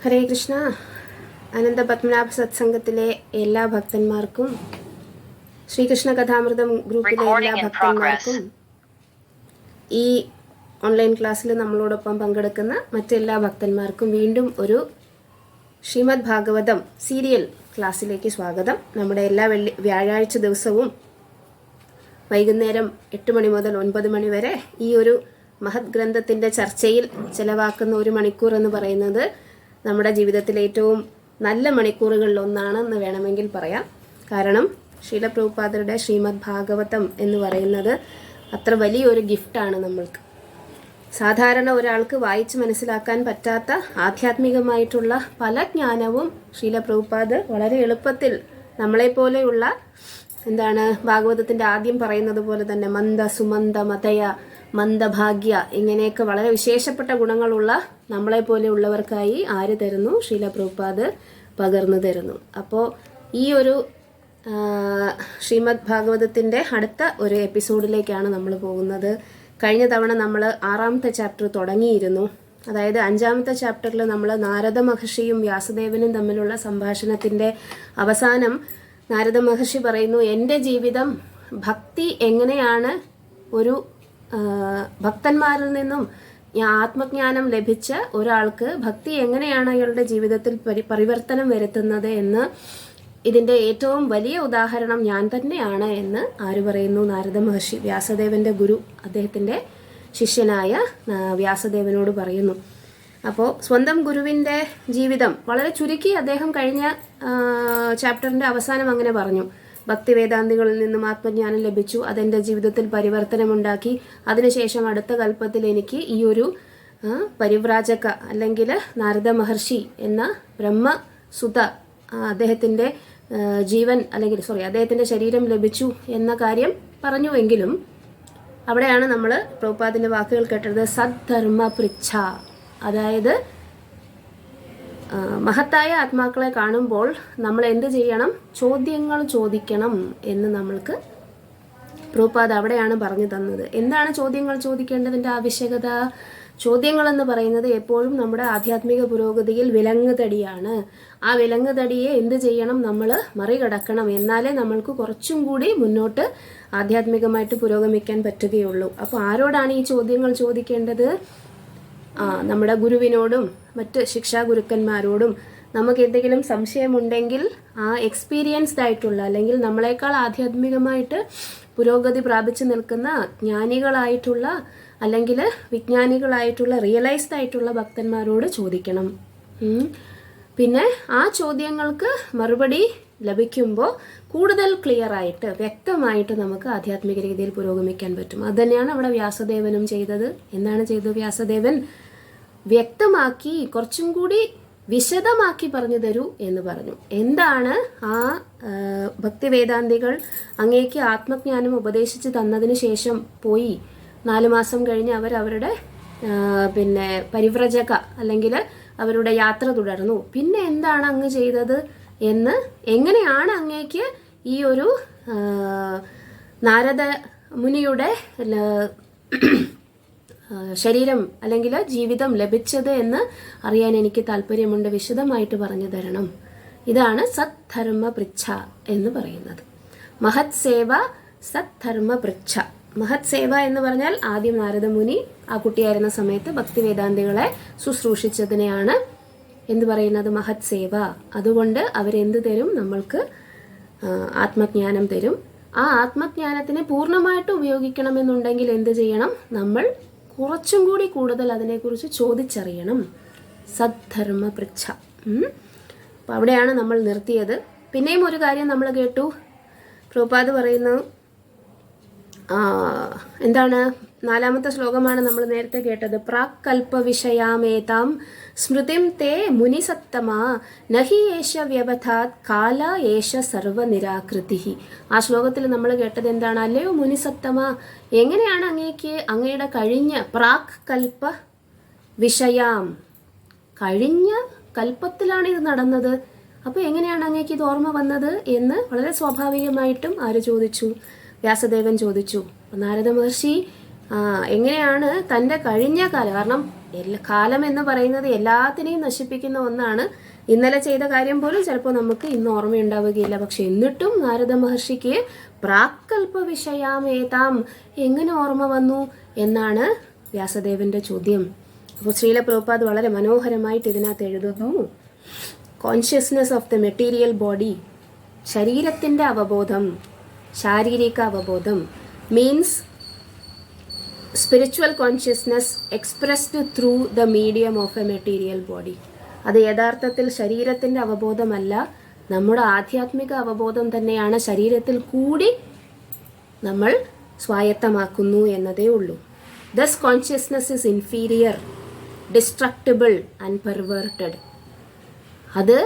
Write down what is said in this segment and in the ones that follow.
ഹരേ കൃഷ്ണ. അനന്ത പത്മനാഭ സത്സംഗത്തിലെ എല്ലാ ഭക്തന്മാർക്കും, ശ്രീകൃഷ്ണ കഥാമൃതം ഗ്രൂപ്പിലെ എല്ലാ ഭക്തന്മാർക്കും, ഈ ഓൺലൈൻ ക്ലാസ്സിൽ നമ്മളോടൊപ്പം പങ്കെടുക്കുന്ന മറ്റെല്ലാ ഭക്തന്മാർക്കും വീണ്ടും ഒരു ശ്രീമദ് ഭാഗവതം സീരിയൽ ക്ലാസ്സിലേക്ക് സ്വാഗതം. നമ്മുടെ എല്ലാ വ്യാഴാഴ്ച ദിവസവും വൈകുന്നേരം 8 മണി മുതൽ 9 മണി വരെ ഈ ഒരു മഹത് ഗ്രന്ഥത്തിൻ്റെ ചർച്ചയിൽ ചിലവാക്കുന്ന 1 മണിക്കൂർ എന്ന് പറയുന്നത് നമ്മുടെ ജീവിതത്തിലെ ഏറ്റവും നല്ല മണിക്കൂറുകളിലൊന്നാണെന്ന് വേണമെങ്കിൽ പറയാം. കാരണം ശ്രീല പ്രഭുപാദരുടെ ശ്രീമദ് ഭാഗവതം എന്ന് പറയുന്നത് അത്ര വലിയൊരു ഗിഫ്റ്റാണ് നമ്മൾക്ക്. സാധാരണ ഒരാൾക്ക് വായിച്ച് മനസ്സിലാക്കാൻ പറ്റാത്ത ആധ്യാത്മികമായിട്ടുള്ള പല ജ്ഞാനവും ശ്രീല പ്രഭുപാദ് വളരെ എളുപ്പത്തിൽ നമ്മളെപ്പോലെയുള്ള ഭാഗവതത്തിൻ്റെ ആദ്യം പറയുന്നത് പോലെ തന്നെ മന്ദ സുമന്ദ മതയ മന്ദഭാഗ്യ ഇങ്ങനെയൊക്കെ വളരെ വിശേഷപ്പെട്ട ഗുണങ്ങളുള്ള നമ്മളെപ്പോലെയുള്ളവർക്കായി ആര് തരുന്നു? ശ്രീല പ്രഭുപാദ് പകർന്നു തരുന്നു. അപ്പോൾ ഈ ഒരു ശ്രീമദ് ഭാഗവതത്തിൻ്റെ അടുത്ത ഒരു എപ്പിസോഡിലേക്കാണ് നമ്മൾ പോകുന്നത്. കഴിഞ്ഞ തവണ നമ്മൾ 6ാമത്തെ ചാപ്റ്റർ തുടങ്ങിയിരുന്നു. അതായത് 5ാമത്തെ ചാപ്റ്ററിൽ നമ്മൾ നാരദ മഹർഷിയും വ്യാസദേവനും തമ്മിലുള്ള സംഭാഷണത്തിൻ്റെ അവസാനം നാരദ മഹർഷി പറയുന്നു, എൻ്റെ ജീവിതം ഭക്തി എങ്ങനെയാണ് ഒരു ഭക്തന്മാരിൽ നിന്നും ആത്മജ്ഞാനം ലഭിച്ച ഒരാൾക്ക് ഭക്തി എങ്ങനെയാണ് അയാളുടെ ജീവിതത്തിൽ പരിവർത്തനം വരുത്തുന്നത് എന്ന് ഇതിൻ്റെ ഏറ്റവും വലിയ ഉദാഹരണം ഞാൻ തന്നെയാണ് എന്ന് ആര് പറയുന്നു? നാരദ മഹർഷി വ്യാസദേവൻ്റെ ഗുരു അദ്ദേഹത്തിൻ്റെ ശിഷ്യനായ വ്യാസദേവനോട് പറയുന്നു. അപ്പോൾ സ്വന്തം ഗുരുവിൻ്റെ ജീവിതം വളരെ ചുരുക്കി അദ്ദേഹം കഴിഞ്ഞ ചാപ്റ്ററിൻ്റെ അവസാനം അങ്ങനെ പറഞ്ഞു, ഭക്തി വേദാന്തികളിൽ നിന്നും ആത്മജ്ഞാനം ലഭിച്ചു, അതെൻ്റെ ജീവിതത്തിൽ പരിവർത്തനമുണ്ടാക്കി, അതിനുശേഷം അടുത്ത കൽപ്പത്തിൽ എനിക്ക് ഈ ഒരു പരിവ്രാജക അല്ലെങ്കിൽ നാരദ മഹർഷി എന്ന ബ്രഹ്മസുത അദ്ദേഹത്തിൻ്റെ അദ്ദേഹത്തിൻ്റെ ശരീരം ലഭിച്ചു എന്ന കാര്യം പറഞ്ഞുവെങ്കിലും അവിടെയാണ് നമ്മൾ പ്രഭുപാദിൻ്റെ വാക്കുകൾ കേട്ടത്. സദ്ധർമ്മ പൃച്ഛ, അതായത് മഹത്തായ ആത്മാക്കളെ കാണുമ്പോൾ നമ്മൾ എന്ത് ചെയ്യണം? ചോദ്യങ്ങൾ ചോദിക്കണം എന്ന് നമ്മൾക്ക് പ്രഭുപാദ് അവിടെയാണ് പറഞ്ഞു തന്നത്. എന്താണ് ചോദ്യങ്ങൾ ചോദിക്കേണ്ടതിൻ്റെ ആവശ്യകത? ചോദ്യങ്ങളെന്ന് പറയുന്നത് എപ്പോഴും നമ്മുടെ ആധ്യാത്മിക പുരോഗതിയിൽ വിലങ്ങുതടിയാണ്. ആ വിലങ്ങുതടിയെ എന്ത് ചെയ്യണം? നമ്മൾ മറികടക്കണം. എന്നാലേ നമ്മൾക്ക് കുറച്ചും കൂടി മുന്നോട്ട് ആധ്യാത്മികമായിട്ട് പുരോഗമിക്കാൻ പറ്റുകയുള്ളൂ. അപ്പോൾ ആരോടാണ് ഈ ചോദ്യങ്ങൾ ചോദിക്കേണ്ടത്? നമ്മുടെ ഗുരുവിനോടും മറ്റ് ശിക്ഷാ ഗുരുക്കന്മാരോടും. നമുക്ക് എന്തെങ്കിലും സംശയമുണ്ടെങ്കിൽ ആ എക്സ്പീരിയൻസ്ഡ് ആയിട്ടുള്ള അല്ലെങ്കിൽ നമ്മളെക്കാൾ ആധ്യാത്മികമായിട്ട് പുരോഗതി പ്രാപിച്ചു നിൽക്കുന്ന ജ്ഞാനികളായിട്ടുള്ള അല്ലെങ്കിൽ വിജ്ഞാനികളായിട്ടുള്ള റിയലൈസ്ഡ് ആയിട്ടുള്ള ഭക്തന്മാരോട് ചോദിക്കണം. പിന്നെ ആ ചോദ്യങ്ങൾക്ക് മറുപടി ലഭിക്കുമ്പോൾ കൂടുതൽ ക്ലിയർ ആയിട്ട് വ്യക്തമായിട്ട് നമുക്ക് ആധ്യാത്മിക രീതിയിൽ പുരോഗമിക്കാൻ പറ്റും. അതുതന്നെയാണ് അവിടെ വ്യാസദേവനും ചെയ്തത്. എന്താണ് ചെയ്തത്? വ്യാസദേവൻ വ്യക്തമാക്കി കുറച്ചും കൂടി വിശദമാക്കി പറഞ്ഞു തരൂ എന്ന് പറഞ്ഞു. എന്താണ് ആ ഭക്തിവേദാന്തികൾ അങ്ങേക്ക് ആത്മജ്ഞാനം ഉപദേശിച്ച് തന്നതിന് ശേഷം പോയി 4 മാസം കഴിഞ്ഞ് അവരുടെ പരിവ്രജക അല്ലെങ്കിൽ അവരുടെ യാത്ര തുടർന്നു. പിന്നെ എന്താണ് അങ്ങ് ചെയ്തത് എന്ന്, എങ്ങനെയാണ് അങ്ങേക്ക് ഈ ഒരു നാരദ മുനിയുടെ ശരീരം അല്ലെങ്കിൽ ജീവിതം ലഭിച്ചത് എന്ന് അറിയാൻ എനിക്ക് താല്പര്യമുണ്ട്, വിശദമായിട്ട് പറഞ്ഞു തരണം. ഇതാണ് സദ്ധർമ്മ പൃച്ഛ എന്ന് പറയുന്നത്. മഹത് സേവ സദ്ധർമ്മ പൃച്ഛ. മഹത് സേവ എന്ന് പറഞ്ഞാൽ ആദ്യം നാരദ മുനി ആ കുട്ടിയായിരുന്ന സമയത്ത് ഭക്തിവേദാന്തികളെ ശുശ്രൂഷിച്ചതിനെയാണ് എന്ത് പറയുന്നത്? മഹത് സേവ. അതുകൊണ്ട് അവരെന്ത് തരും? നമ്മൾക്ക് ആത്മജ്ഞാനം തരും. ആ ആത്മജ്ഞാനത്തിനെ പൂർണ്ണമായിട്ട് ഉപയോഗിക്കണമെന്നുണ്ടെങ്കിൽ എന്ത് ചെയ്യണം? നമ്മൾ കുറച്ചും കൂടി കൂടുതൽ അതിനെക്കുറിച്ച് ചോദിച്ചറിയണം. സദ്ധർമ്മ പൃച്ഛ. അപ്പം അവിടെയാണ് നമ്മൾ നിർത്തിയത്. പിന്നെയും ഒരു കാര്യം നമ്മൾ കേട്ടു. പ്രഭുപാദ് പറയുന്നു, എന്താണ്? 4ാമത്തെ ശ്ലോകമാണ് നമ്മൾ നേരത്തെ കേട്ടത്. പ്രാക് കൽപ്പ വിഷയാമേതാം സ്മൃതിം തേ മുനിസത്തമാ നഹി ഏഷ വ്യവധാത് കാല ഏഷ സർവ നിരാകൃതി. ആ ശ്ലോകത്തിൽ നമ്മൾ കേട്ടത് എന്താണ്? അല്ലയോ മുനിസത്തമ, എങ്ങനെയാണ് അങ്ങേക്ക് അങ്ങയുടെ കഴിഞ്ഞ പ്രാക് കൽപ്പ വിഷയാം, കഴിഞ്ഞ കൽപ്പത്തിലാണ് ഇത് നടന്നത്, അപ്പോൾ എങ്ങനെയാണ് അങ്ങേക്ക് ഇത് ഓർമ്മ വന്നത് എന്ന് വളരെ സ്വാഭാവികമായിട്ടും ആര് ചോദിച്ചു? വ്യാസദേവൻ ചോദിച്ചു. നാരദ മഹർഷി എങ്ങനെയാണ് തൻ്റെ കഴിഞ്ഞ കാലം, കാരണം കാലം എന്ന് പറയുന്നത് എല്ലാത്തിനെയും നശിപ്പിക്കുന്ന ഒന്നാണ്. ഇന്നലെ ചെയ്ത കാര്യം പോലും ചിലപ്പോൾ നമുക്ക് ഇന്ന് ഓർമ്മയുണ്ടാവുകയില്ല. പക്ഷെ എന്നിട്ടും നാരദ മഹർഷിക്ക് പ്രാക്കൽപ്പ വിഷയാമേതാം എങ്ങനെ ഓർമ്മ വന്നു എന്നാണ് വ്യാസദേവന്റെ ചോദ്യം. അപ്പോൾ ശ്രീല പ്രഭുപാദ് വളരെ മനോഹരമായിട്ട് ഇതിനകത്ത് എഴുതുന്നു, consciousness of the material body, ശരീരത്തിൻ്റെ അവബോധം, ശാരീരിക അവബോധം means spiritual consciousness expressed through the medium of A material body. അത് യഥാർത്ഥത്തിൽ ശരീരത്തിൻ്റെ അവബോധമല്ല, നമ്മുടെ ആധ്യാത്മിക അവബോധം തന്നെയാണ്. ശരീരത്തിൽ കൂടി നമ്മൾ സ്വായത്തമാക്കുന്നു എന്നതേ ഉള്ളൂ. Thus consciousness is inferior, destructible and perverted. അത്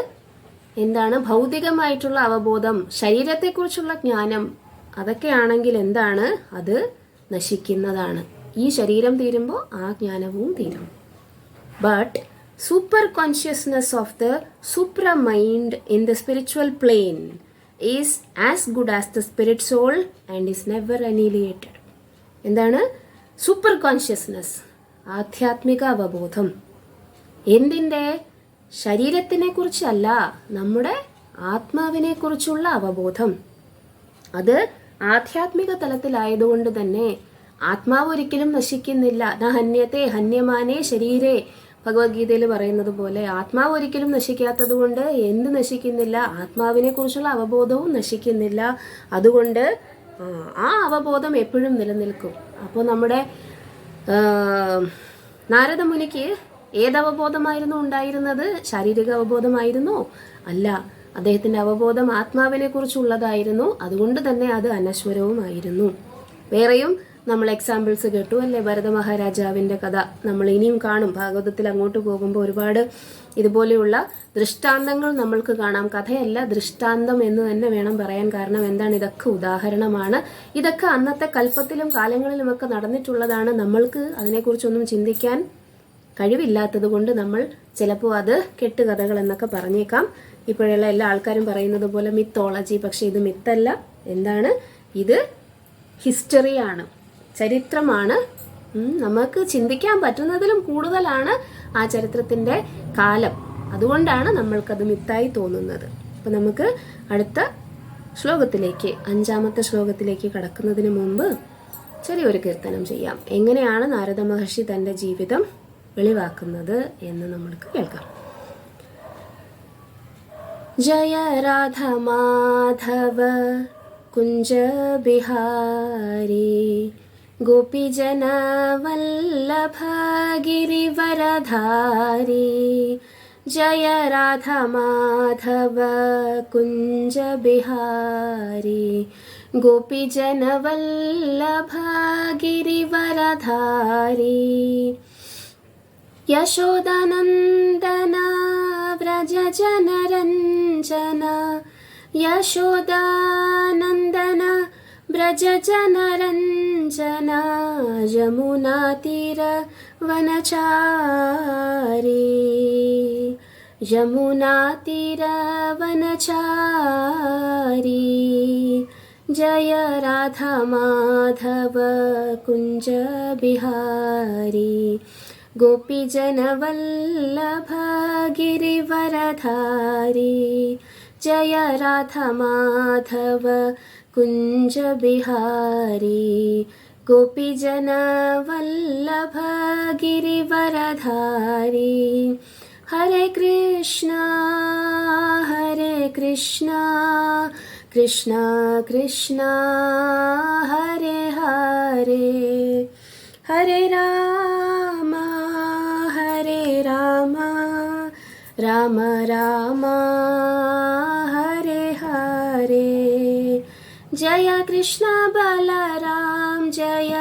എന്താണ്? ഭൗതികമായിട്ടുള്ള അവബോധം, ശരീരത്തെക്കുറിച്ചുള്ള ജ്ഞാനം, അതൊക്കെയാണെങ്കിൽ എന്താണ്? അത് നശിക്കുന്നതാണ്. ഈ ശരീരം തീരുമ്പോൾ ആ ജ്ഞാനവും തീരും. But super consciousness of the supra mind in the spiritual plane is as good as the spirit soul and is never annihilated. എന്താണ് സൂപ്പർ കോൺഷ്യസ്നെസ്? ആധ്യാത്മിക അവബോധം. എന്തിൻ്റെ? ശരീരത്തിനെ കുറിച്ചല്ല, നമ്മുടെ ആത്മാവിനെ കുറിച്ചുള്ള അവബോധം. അത് ആധ്യാത്മിക തലത്തിലായതുകൊണ്ട് തന്നെ ആത്മാവ് ഒരിക്കലും നശിക്കുന്നില്ല. ന ഹന്യത്തെ ഹന്യമാനേ ശരീരേ, ഭഗവത്ഗീതയിൽ പറയുന്നത് പോലെ ആത്മാവ് ഒരിക്കലും നശിക്കാത്തത് കൊണ്ട് എന്ത് നശിക്കുന്നില്ല? ആത്മാവിനെ കുറിച്ചുള്ള അവബോധവും നശിക്കുന്നില്ല. അതുകൊണ്ട് ആ അവബോധം എപ്പോഴും നിലനിൽക്കും. അപ്പോൾ നമ്മുടെ നാരദ മുനിക്ക് ഏതവബോധമായിരുന്നു ഉണ്ടായിരുന്നത്? ശാരീരിക അവബോധമായിരുന്നോ? അല്ല, അദ്ദേഹത്തിൻ്റെ അവബോധം ആത്മാവിനെ കുറിച്ചുള്ളതായിരുന്നു. അതുകൊണ്ട് തന്നെ അത് അനശ്വരവുമായിരുന്നു. വേറെയും നമ്മൾ എക്സാമ്പിൾസ് കേട്ടു അല്ലേ? ഭരത മഹാരാജാവിൻ്റെ കഥ നമ്മൾ ഇനിയും കാണും. ഭാഗവതത്തിൽ അങ്ങോട്ട് പോകുമ്പോൾ ഒരുപാട് ഇതുപോലെയുള്ള ദൃഷ്ടാന്തങ്ങൾ നമ്മൾക്ക് കാണാം. കഥയല്ല, ദൃഷ്ടാന്തം എന്ന് തന്നെ വേണം പറയാൻ. കാരണം എന്താണ്? ഇതൊക്കെ ഉദാഹരണമാണ്. ഇതൊക്കെ അന്നത്തെ കൽപ്പത്തിലും കാലങ്ങളിലുമൊക്കെ നടന്നിട്ടുള്ളതാണ്. നമ്മൾക്ക് അതിനെക്കുറിച്ചൊന്നും ചിന്തിക്കാൻ കഴിവില്ലാത്തത് കൊണ്ട് നമ്മൾ ചിലപ്പോൾ അത് കെട്ടുകഥകൾ എന്നൊക്കെ പറഞ്ഞേക്കാം. ഇപ്പോഴുള്ള എല്ലാ ആൾക്കാരും പറയുന്നത് പോലെ മിത്തോളജി. പക്ഷെ ഇത് മിത്തല്ല. എന്താണ് ഇത്? ഹിസ്റ്ററിയാണ്, ചരിത്രമാണ്. നമുക്ക് ചിന്തിക്കാൻ പറ്റുന്നതിലും കൂടുതലാണ് ആ ചരിത്രത്തിൻ്റെ കാലം. അതുകൊണ്ടാണ് നമ്മൾക്കത് മിത്തായി തോന്നുന്നത്. അപ്പം നമുക്ക് അടുത്ത ശ്ലോകത്തിലേക്ക്, 5-ാമത്തെ ശ്ലോകത്തിലേക്ക് കടക്കുന്നതിന് മുമ്പ് ചെറിയൊരു കീർത്തനം ചെയ്യാം. എങ്ങനെയാണ് നാരദ മഹർഷി തൻ്റെ ജീവിതം വെളിവാക്കുന്നത് എന്ന് നമ്മൾക്ക് കേൾക്കാം. ജയ രാധ മാധവ കുഞ്ച ബിഹാരി ഗോപിജന വല്ലഭ ഗിരിവരധാരി. ജയ രാധ മാധവ കുഞ്ച ബിഹാരി ഗോപിജന വല്ലഭ ഗിരിവരധാരി. യശോദാനന്ദന വ്രജ ജനരഞ്ജന യശോദാനന്ദന വ്രജ ജനരഞ്ജന യമുനാതീര വനചാരി. യമുനാതീര വനചാരി. ജയ രാധ മാധവ കുഞ്ച ബിഹാരി ഗോപിജന വല്ലഭ ഗിരിവരധാരി. ജയ രാധ മാധവ കുഞ്ച ബിഹാരി ഗോപിജന വല്ലഭ ഗിരിവരധാരി. ഹരേ കൃഷ്ണ കൃഷ്ണ കൃഷ്ണ ഹരേ ഹരേ. ഹരേ രാമ രാമ രാമ ഹരേ ഹരേ. ജയ കൃഷ്ണ ബലരാം ജയ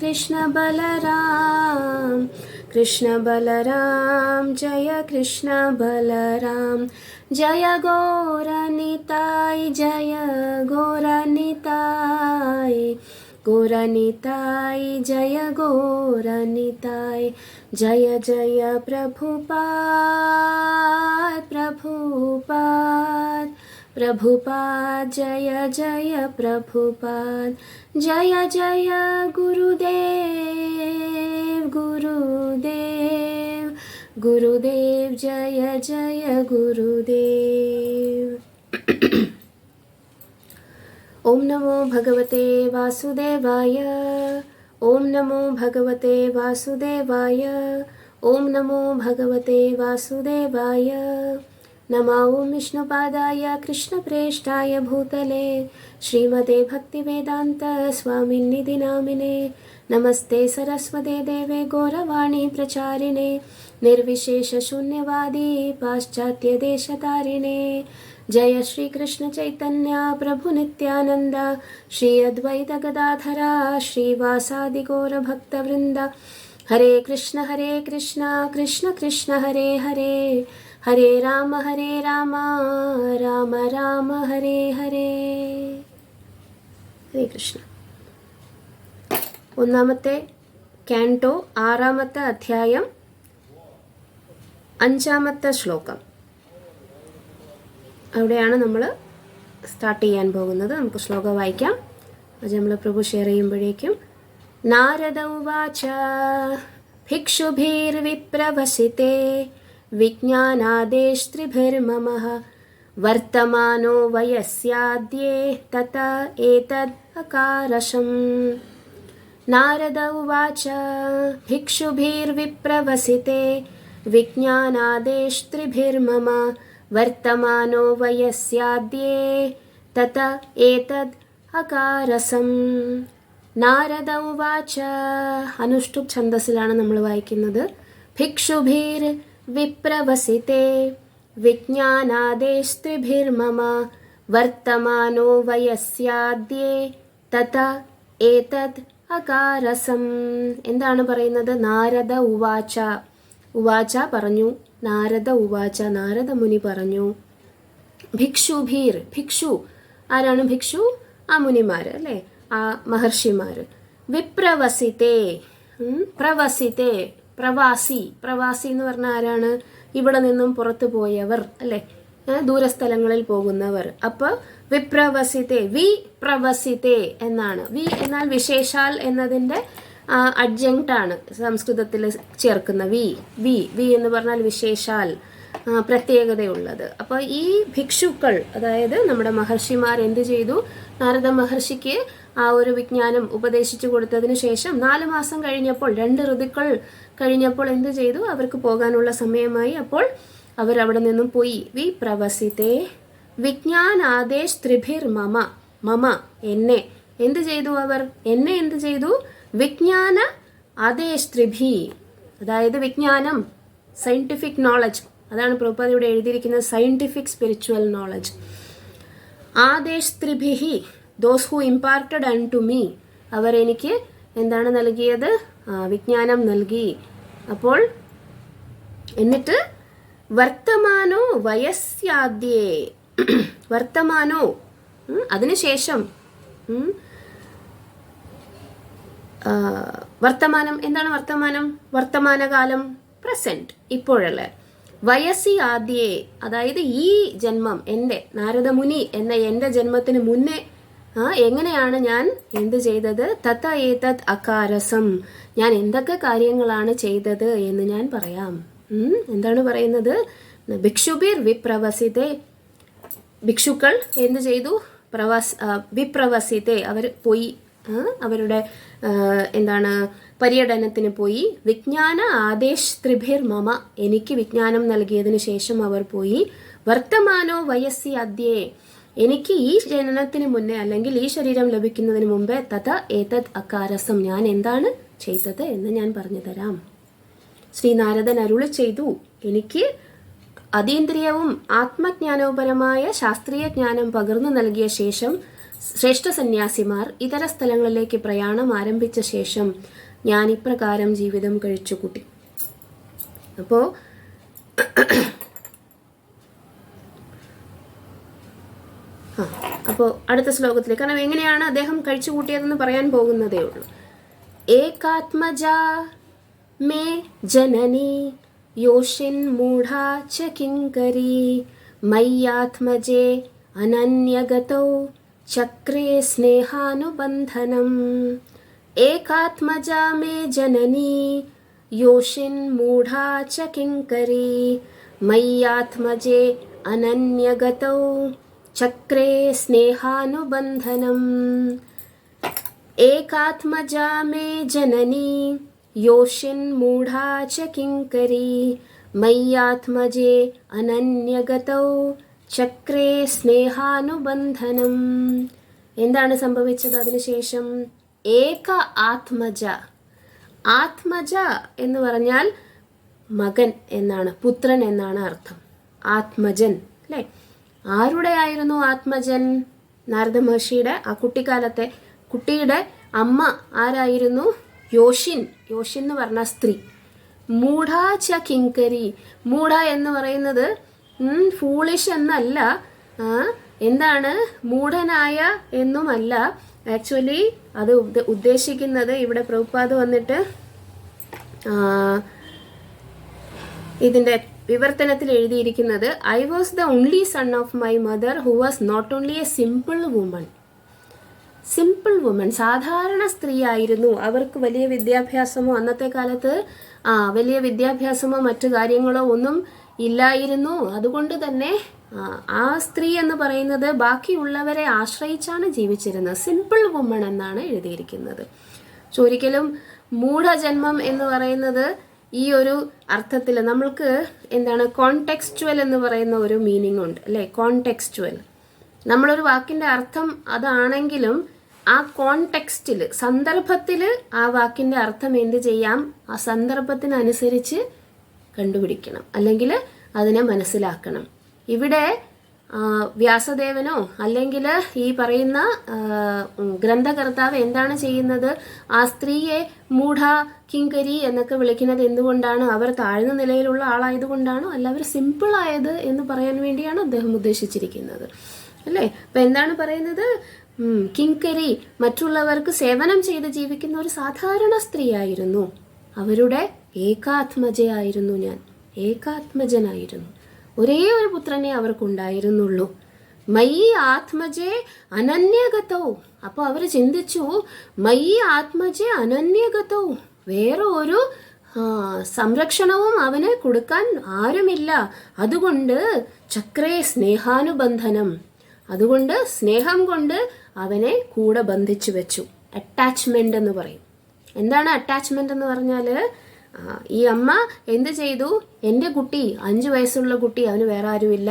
കൃഷ്ണ ബലരാം. കൃഷ്ണ ബലരാം ജയ കൃഷ്ണ ബലരാം. ജയ ഗൗരനിതായ് ജയ ഗൗരനിതായ്. गौरनिताय जय गौरनिताय. जय जय प्रभुपाद प्रभुपाद प्रभुपाद. जय जय प्रभुपाद. जय जय गुरुदेव गुरुदेव गुरुदेव जय जय गुरुदेव। ओम नमो भगवते वासुदेवाय। ओम नमो भगवते वासुदेवाय। ओम नमो भगवते वासुदेवाय। नमो ओम विष्णुपादाय कृष्णप्रेष्ठाय भूतले श्रीमते भक्तिवेदांत स्वामिन्निधि नामिने। नमस्ते सरस्वते देवे गौरवाणी प्रचारिणे निर्विशेष शून्यवादी पाश्चात्य देशतारिणे। जय श्री कृष्ण चैतन्य प्रभु नित्यानंद श्री अद्वैत गदाधरा श्रीवासादि गौर भक्तवृंद। हरे कृष्ण कृष्ण कृष्ण हरे हरे हरे राम राम राम हरे हरे। ഹരേ കൃഷ്ണ. ഒന്നാമത്തെ കാൻട്ടോ 6-ാമത്തെ അധ്യായം 5-ാമത്തെ ശ്ലോകം. അവിടെയാണ് നമ്മൾ സ്റ്റാർട്ട് ചെയ്യാൻ പോകുന്നത്. നമുക്ക് ശ്ലോകം വായിക്കാം. അത് നമ്മൾ പ്രഭു ഷെയർ ചെയ്യുമ്പോഴേക്കും. നാരദ ഉവാച ഭിക്ഷുഭിർവിപ്രവസിതേ വിജ്ഞാനാദേസ്ത്രിഭിർമമഃ വർത്തമാനോ വയസ്യാദ്യേ തത ഏതദ് അകാരശം. നാരദ ഉവാച ഭിക്ഷുഭിർവിപ്രവസിതേ വിജ്ഞാനാദേസ്ത്രിഭിർമമ വർത്തമാനോ വയസ്യാദ്യേ തത ഏതദ് അകാരസം. നാരദ ഉവാച. അനുഷ്ടുപ് ഛന്ദസ്സിലാണ് നമ്മൾ വായിക്കുന്നത്. ഭിക്ഷുഭിർ വിപ്രവസിതേ വിജ്ഞാനാദേസ്ത്രിഭിർമമ വർത്തമാനോ വയസ്യാദ്യേ തത ഏതദ് അകാരസം. എന്താണ് പറയുന്നത്? നാരദ ഉവാച. ഉവാച പറഞ്ഞു. നാരദ ഉവാച, നാരദ മുനി പറഞ്ഞു. ഭിക്ഷുഭീർ, ഭിക്ഷു ആരാണ്? ഭിക്ഷു ആ മുനിമാര് അല്ലേ, ആ മഹർഷിമാര്. വിപ്രവസിതേ, പ്രവസിതേ പ്രവാസി. പ്രവാസി എന്ന് പറഞ്ഞാൽ ആരാണ്? ഇവിടെ നിന്നും പുറത്തു പോയവർ അല്ലെ, ദൂരസ്ഥലങ്ങളിൽ പോകുന്നവർ. അപ്പൊ വിപ്രവസിതേ, വി പ്രവസിതേ എന്നാണ്. വി എന്നാൽ വിശേഷാൽ എന്നതിന്റെ അഡ്ജങ്ക്റ്റ് ആണ് സംസ്കൃതത്തിൽ ചേർക്കുന്ന. വി വി വി എന്ന് പറഞ്ഞാൽ വിശേഷാൽ, പ്രത്യേകതയുള്ളത്. അപ്പോൾ ഈ ഭിക്ഷുക്കൾ, അതായത് നമ്മുടെ മഹർഷിമാർ എന്ത് ചെയ്തു? നാരദ മഹർഷിക്ക് ആ ഒരു വിജ്ഞാനം ഉപദേശിച്ചു കൊടുത്തതിന് ശേഷം 4 മാസം കഴിഞ്ഞപ്പോൾ, 2 ഋതുക്കൾ കഴിഞ്ഞപ്പോൾ എന്ത് ചെയ്തു? അവർക്ക് പോകാനുള്ള സമയമായി. അപ്പോൾ അവർ അവിടെ നിന്നും പോയി. വി പ്രവസിതേ വിജ്ഞാനാദേശ് ത്രിഭിർ മമ. മമ എന്നെ എന്ത് ചെയ്തു? അവർ എന്നെ എന്ത് ചെയ്തു? വിജ്ഞാന ആദേശ് ത്രിഭി, അതായത് വിജ്ഞാനം, സയന്റിഫിക് നോളജ്, അതാണ് പ്രഭുപാദ ഇവിടെ എഴുതിയിരിക്കുന്നത്, സയന്റിഫിക് സ്പിരിച്വൽ നോളജ്. ആദേശ് ത്രിഭിഹി, those who imparted unto me, അവർ എനിക്ക് എന്താണ് നൽകിയത്? വിജ്ഞാനം നൽകി. അപ്പോൾ എന്നിട്ട് വർത്തമാനോ വയസ്യാദ്യേ, വർത്തമാനോ അതിനുശേഷം, വർത്തമാനം എന്താണ്? വർത്തമാനം വർത്തമാനകാലം, പ്രസന്റ്, ഇപ്പോഴല്ലേ. വയസ്സി ആദ്യേ, അതായത് ഈ ജന്മം, എൻ്റെ നാരദമുനി എന്ന എൻ്റെ ജന്മത്തിന് മുന്നേ എങ്ങനെയാണ് ഞാൻ എന്ത് ചെയ്തത്? തത ഏതത് അകാരസം, ഞാൻ എന്തൊക്കെ കാര്യങ്ങളാണ് ചെയ്തത് എന്ന് ഞാൻ പറയാം. എന്താണ് പറയുന്നത്? ഭിക്ഷുഭിർ വിപ്രവസിതേ, ഭിക്ഷുക്കൾ എന്ത് ചെയ്തു? വിപ്രവസിതേ, അവർ പോയി, അവരുടെ എന്താണ് പര്യടനത്തിന് പോയി. വിജ്ഞാന ആദേശ് ത്രിഭിർ മമ, എനിക്ക് വിജ്ഞാനം നൽകിയതിനു ശേഷം അവർ പോയി. വർത്തമാനോ വയസ്സി അദ്യേ, എനിക്ക് ഈ ജനനത്തിന് മുന്നേ അല്ലെങ്കിൽ ഈ ശരീരം ലഭിക്കുന്നതിന് മുമ്പേ തത ഏതത് അകാരസം, ഞാൻ എന്താണ് ചെയ്തത് എന്ന് ഞാൻ പറഞ്ഞു തരാം. ശ്രീനാരദൻ അരുളി ചെയ്തു, എനിക്ക് അതീന്ദ്രിയവും ആത്മജ്ഞാനോപരമായ ശാസ്ത്രീയ ജ്ഞാനം പകർന്നു നൽകിയ ശേഷം ശ്രേഷ്ഠ സന്യാസിമാർ ഇതര സ്ഥലങ്ങളിലേക്ക് പ്രയാണം ആരംഭിച്ച ശേഷം ഞാൻ ഇപ്രകാരം ജീവിതം കഴിച്ചുകൂട്ടി. അപ്പോൾ അടുത്ത ശ്ലോകത്തിലേക്ക്, കാരണം എങ്ങനെയാണ് അദ്ദേഹം കഴിച്ചുകൂട്ടിയതെന്ന് പറയാൻ പോകുന്നതേ ഉള്ളൂ. ഏകാത്മജാ മേ ജനനി യോഷിൻ മൂഢാ ച കിങ്കരി മയ്യാത്മജേ അനന്യഗതോ ചക്രേ സ്നേഹാനുബന്ധനം एकात्मजा मे जननी योषिन्मूढा च किङ्करी मय्यात्मजे अनन्यगतौ चक्रे स्नेहानुबन्धनम् एकात्मजा मे जननी योषिन्मूढा च किङ्करी मय्यात्मजे अनन्यगतौ ചക്രേ സ്നേഹാനുബന്ധനം. എന്താണ് സംഭവിച്ചത് അതിനുശേഷം? ഏക ആത്മജ. ആത്മജ എന്ന് പറഞ്ഞാൽ മകൻ എന്നാണ്, പുത്രൻ എന്നാണ് അർത്ഥം. ആത്മജൻ അല്ലേ? ആരുടെ ആയിരുന്നു ആത്മജൻ? നാരദ മഹർഷിയുടെ ആ കുട്ടിക്കാലത്തെ കുട്ടിയുടെ അമ്മ ആരായിരുന്നു? യോഷിൻ. യോഷിൻ എന്ന് പറഞ്ഞ സ്ത്രീ. മൂഢ ച കിങ്കരി. മൂഢ എന്ന് പറയുന്നത് ഫൂളിഷ് എന്നല്ല, എന്താണ്, മൂഢനായ എന്നുമല്ല. ആക്ച്വലി അത് ഉദ്ദേശിക്കുന്നത് ഇവിടെ പ്രഭുപാദ് വന്നിട്ട് ഇതിൻ്റെ വിവർത്തനത്തിൽ എഴുതിയിരിക്കുന്നത് I was the only son of my mother who was not only a simple woman. Simple woman, സാധാരണ സ്ത്രീ ആയിരുന്നു. അവർക്ക് വലിയ വിദ്യാഭ്യാസമോ അന്നത്തെ കാലത്ത് വലിയ വിദ്യാഭ്യാസമോ മറ്റു കാര്യങ്ങളോ ഒന്നും ഇല്ലായിരുന്നു. അതുകൊണ്ട് തന്നെ ആ സ്ത്രീ എന്ന് പറയുന്നത് ബാക്കിയുള്ളവരെ ആശ്രയിച്ചാണ് ജീവിച്ചിരുന്നത്. സിമ്പിൾ വുമൺ എന്നാണ് എഴുതിയിരിക്കുന്നത്. ഒരിക്കലും മൂഢജന്മം എന്ന് പറയുന്നത് ഈ ഒരു അർത്ഥത്തിൽ നമ്മൾക്ക് എന്താണ് കോൺടെക്സ്റ്റുവൽ എന്ന് പറയുന്ന ഒരു മീനിങ് ഉണ്ട് അല്ലേ? കോൺടെക്സ്റ്റുവൽ, നമ്മളൊരു വാക്കിൻ്റെ അർത്ഥം അതാണെങ്കിലും ആ കോൺടെക്സ്റ്റിൽ, സന്ദർഭത്തിൽ ആ വാക്കിൻ്റെ അർത്ഥം എന്ത് ചെയ്യാം? ആ സന്ദർഭത്തിനനുസരിച്ച് കണ്ടുപിടിക്കണം, അല്ലെങ്കിൽ അതിനെ മനസ്സിലാക്കണം. ഇവിടെ വ്യാസദേവനോ അല്ലെങ്കിൽ ഈ പറയുന്ന ഗ്രന്ഥകർത്താവ് എന്താണ് ചെയ്യുന്നത്? ആ സ്ത്രീയെ മൂഢ, കിങ്കരി എന്നൊക്കെ വിളിക്കുന്നത് എന്തുകൊണ്ടാണ്? അവർ താഴ്ന്ന നിലയിലുള്ള ആളായതുകൊണ്ടാണോ? അല്ല അവർ സിമ്പിൾ ആയത് എന്ന് പറയാൻ വേണ്ടിയാണ് അദ്ദേഹം ഉദ്ദേശിച്ചിരിക്കുന്നത് അല്ലേ? അപ്പം എന്താണ് പറയുന്നത്? കിങ്കരി, മറ്റുള്ളവർക്ക് സേവനം ചെയ്ത് ജീവിക്കുന്ന ഒരു സാധാരണ സ്ത്രീ ആയിരുന്നു. അവരുടെ ഏകാത്മജയായിരുന്നു ഞാൻ, ഏകാത്മജനായിരുന്നു. ഒരേ ഒരു പുത്രനെ അവർക്കുണ്ടായിരുന്നുള്ളൂ. മയി ആത്മജെ അനന്യഗതോ. അപ്പോൾ അവർ ചിന്തിച്ചു, മയി ആത്മജെ അനന്യഗതോ, വേറെ ഒരു സംരക്ഷണവും അവന് കൊടുക്കാൻ ആരുമില്ല. അതുകൊണ്ട് ചക്രേ സ്നേഹാനുബന്ധനം, അതുകൊണ്ട് സ്നേഹം കൊണ്ട് അവനെ കൂടെ ബന്ധിച്ചു വെച്ചു. അറ്റാച്ച്മെന്റ് എന്ന് പറയും. എന്താണ് അറ്റാച്ച്മെന്റ് എന്ന് പറഞ്ഞാൽ, ഈ അമ്മ എന്ത് ചെയ്തു? എൻ്റെ കുട്ടി, 5 വയസ്സുള്ള കുട്ടി, അവന് വേറെ ആരുമില്ല,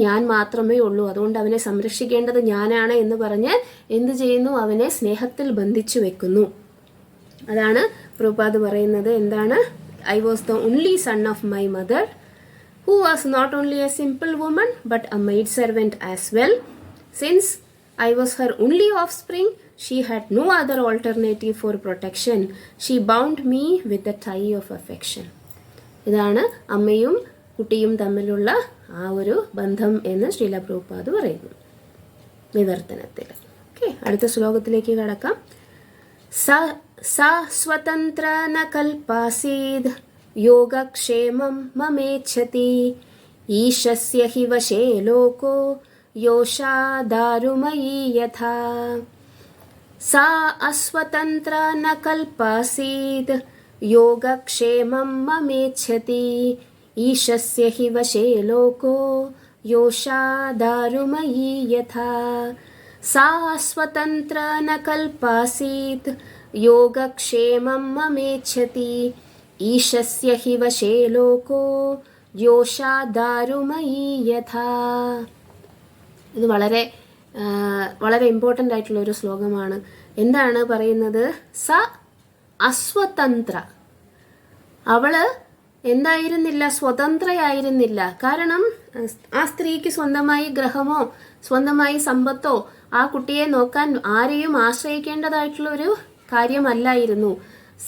ഞാൻ മാത്രമേ ഉള്ളൂ, അതുകൊണ്ട് അവനെ സംരക്ഷിക്കേണ്ടത് ഞാനാണ് എന്ന് പറഞ്ഞ് എന്ത് ചെയ്യുന്നു? അവനെ സ്നേഹത്തിൽ ബന്ധിച്ചു വെക്കുന്നു. അതാണ് പ്രഭുപാദ് പറയുന്നത്. എന്താണ്? I was the only son of my mother who was not only a simple woman but a maid servant as well. Since I was her only offspring, she had no other alternative for protection. She bound me with the tie of affection. ഇതാണ് അമ്മയും കുട്ടിയും തമ്മിലുള്ള ആ ഒരു ബന്ധം എന്ന് ശ്രീല പ്രഭുപാദ് പറയുന്നു വിവർത്തനത്തിൽ. Okay, അടുത്ത ശ്ലോകത്തിലേക്ക് കടക്കാം. സ സ്വതന്ത്ര ന കൽപ്പാസീദ് യോഗക്ഷേമം മമേച്ഛതി ഈശസ്യ ഹി വശേ ലോകോ യോഷാ ദാരുമയീ യഥാ. सा अस्वतन्त्र न कल्पासीत् योगक्षेमं ममेच्छति ईशस्य हि वशे लोको योषा दारुमयी यथा. सा स्वतन्त्र न कल्पासीत् योगक्षेमं ममेच्छति ईशस्य हि वशे लोको योषा दारुमयी यथा. ഇത് വളരെ ഇമ്പോർട്ടൻ്റ് ആയിട്ടുള്ള ഒരു ശ്ലോകമാണ്. എന്താണ് പറയുന്നത്? സ അസ്വതന്ത്ര, അവള് എന്തായിരുന്നില്ല? സ്വതന്ത്രയായിരുന്നില്ല. കാരണം ആ സ്ത്രീക്ക് സ്വന്തമായി ഗ്രഹമോ സ്വന്തമായി സമ്പത്തോ ആ കുട്ടിയെ നോക്കാൻ ആരെയും ആശ്രയിക്കേണ്ടതായിട്ടുള്ള ഒരു കാര്യമല്ലായിരുന്നു.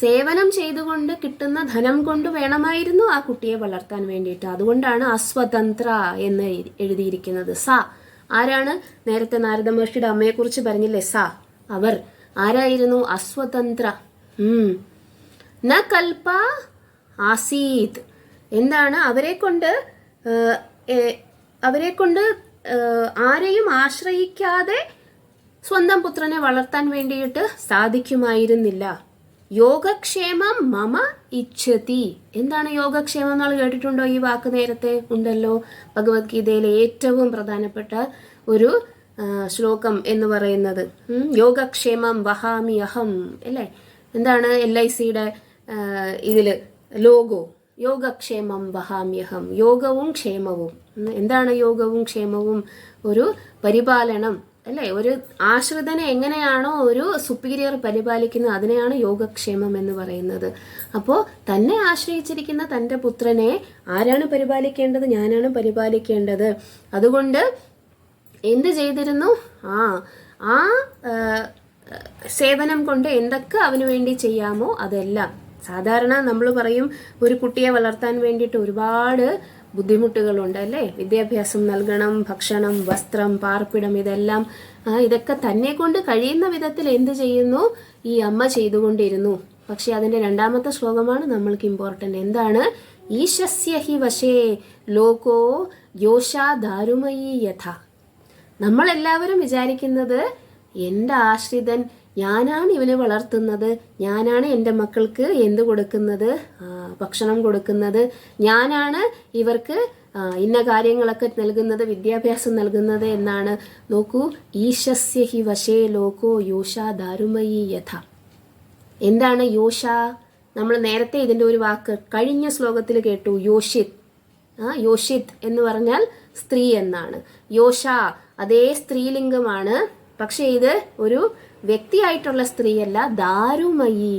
സേവനം ചെയ്തുകൊണ്ട് കിട്ടുന്ന ധനം കൊണ്ട് വേണമായിരുന്നു ആ കുട്ടിയെ വളർത്താൻ വേണ്ടിയിട്ട്. അതുകൊണ്ടാണ് അസ്വതന്ത്ര എന്ന് എഴുതിയിരിക്കുന്നത്. സ ആരാണ്? നേരത്തെ നാരദ മഹർഷിയുടെ അമ്മയെക്കുറിച്ച് പറഞ്ഞില്ലേ? സ, അവർ ആരായിരുന്നു? അസ്വതന്ത്ര. ന കൽപ്പ ആസീത്, എന്താണ്? അവരെ കൊണ്ട് ആരെയും ആശ്രയിക്കാതെ സ്വന്തം പുത്രനെ വളർത്താൻ വേണ്ടിയിട്ട് സാധിക്കുമായിരുന്നില്ല. യോഗക്ഷേമം മമ ഇച്ഛതി. എന്താണ് യോഗക്ഷേമം നമ്മൾ കേട്ടിട്ടുണ്ടോ? ഈ വാക്ക് നേരത്തെ ഉണ്ടല്ലോ. ഭഗവത്ഗീതയിലെ ഏറ്റവും പ്രധാനപ്പെട്ട ഒരു ശ്ലോകം എന്ന് പറയുന്നത് യോഗക്ഷേമം വഹാമി അഹം അല്ലേ. എന്താണ് LICയുടെ ഇതില് ലോഗോ? യോഗക്ഷേമം വഹാമ്യഹം. യോഗവും ക്ഷേമവും. എന്താണ് യോഗവും ക്ഷേമവും? ഒരു പരിപാലനം അല്ലേ. ഒരു ആശ്രിതനെ എങ്ങനെയാണോ ഒരു സുപ്പീരിയർ പരിപാലിക്കുന്നത്, അതിനെയാണ് യോഗക്ഷേമം എന്ന് പറയുന്നത്. അപ്പോൾ തന്നെ ആശ്രയിച്ചിരിക്കുന്ന തൻ്റെ പുത്രനെ ആരാണ് പരിപാലിക്കേണ്ടത്? ഞാനാണ് പരിപാലിക്കേണ്ടത്. അതുകൊണ്ട് എന്ത് ചെയ്തിരുന്നു? ആ സേവനം കൊണ്ട് എന്തൊക്കെ അവന് വേണ്ടി ചെയ്യാമോ അതെല്ലാം. സാധാരണ നമ്മൾ പറയും ഒരു കുട്ടിയെ വളർത്താൻ വേണ്ടിയിട്ട് ഒരുപാട് ബുദ്ധിമുട്ടുകളുണ്ട് അല്ലേ. വിദ്യാഭ്യാസം നൽകണം, ഭക്ഷണം, വസ്ത്രം, പാർപ്പിടം, ഇതൊക്കെ തന്നെ കൊണ്ട് കഴിയുന്ന വിധത്തിൽ എന്ത് ചെയ്യുന്നു? ഈ അമ്മ ചെയ്തുകൊണ്ടിരുന്നു. പക്ഷെ അതിൻ്റെ രണ്ടാമത്തെ ശ്ലോകമാണ് നമ്മൾക്ക് ഇമ്പോർട്ടൻ്റ്. എന്താണ്? ഈശസ്യ ഹി വശേ ലോകോ യോഷാ ദാരുമയീ യഥ. നമ്മളെല്ലാവരും വിചാരിക്കുന്നത് എൻ്റെ ആശ്രിതൻ, ഞാനാണ് ഇവനെ വളർത്തുന്നത്, ഞാനാണ് എൻ്റെ മക്കൾക്ക് എന്ത് കൊടുക്കുന്നത്? ഭക്ഷണം കൊടുക്കുന്നത്, ഞാനാണ് ഇവർക്ക് ഇന്ന കാര്യങ്ങളൊക്കെ നൽകുന്നത്, വിദ്യാഭ്യാസം നൽകുന്നത് എന്നാണ്. നോക്കൂ, ഈശസ്യ ഹി വശേ ലോകോ യോഷാ ദാരുമയീ യഥ. എന്താണ് യോഷ? നമ്മൾ നേരത്തെ ഇതിൻ്റെ ഒരു വാക്ക് കഴിഞ്ഞ ശ്ലോകത്തിൽ കേട്ടു, യോഷിത്. യോഷിത് എന്ന് പറഞ്ഞാൽ സ്ത്രീ എന്നാണ്. യോഷ അതേ സ്ത്രീലിംഗമാണ്. പക്ഷേ ഇത് ഒരു വ്യക്തിയായിട്ടുള്ള സ്ത്രീയല്ല, ദാരുമയി.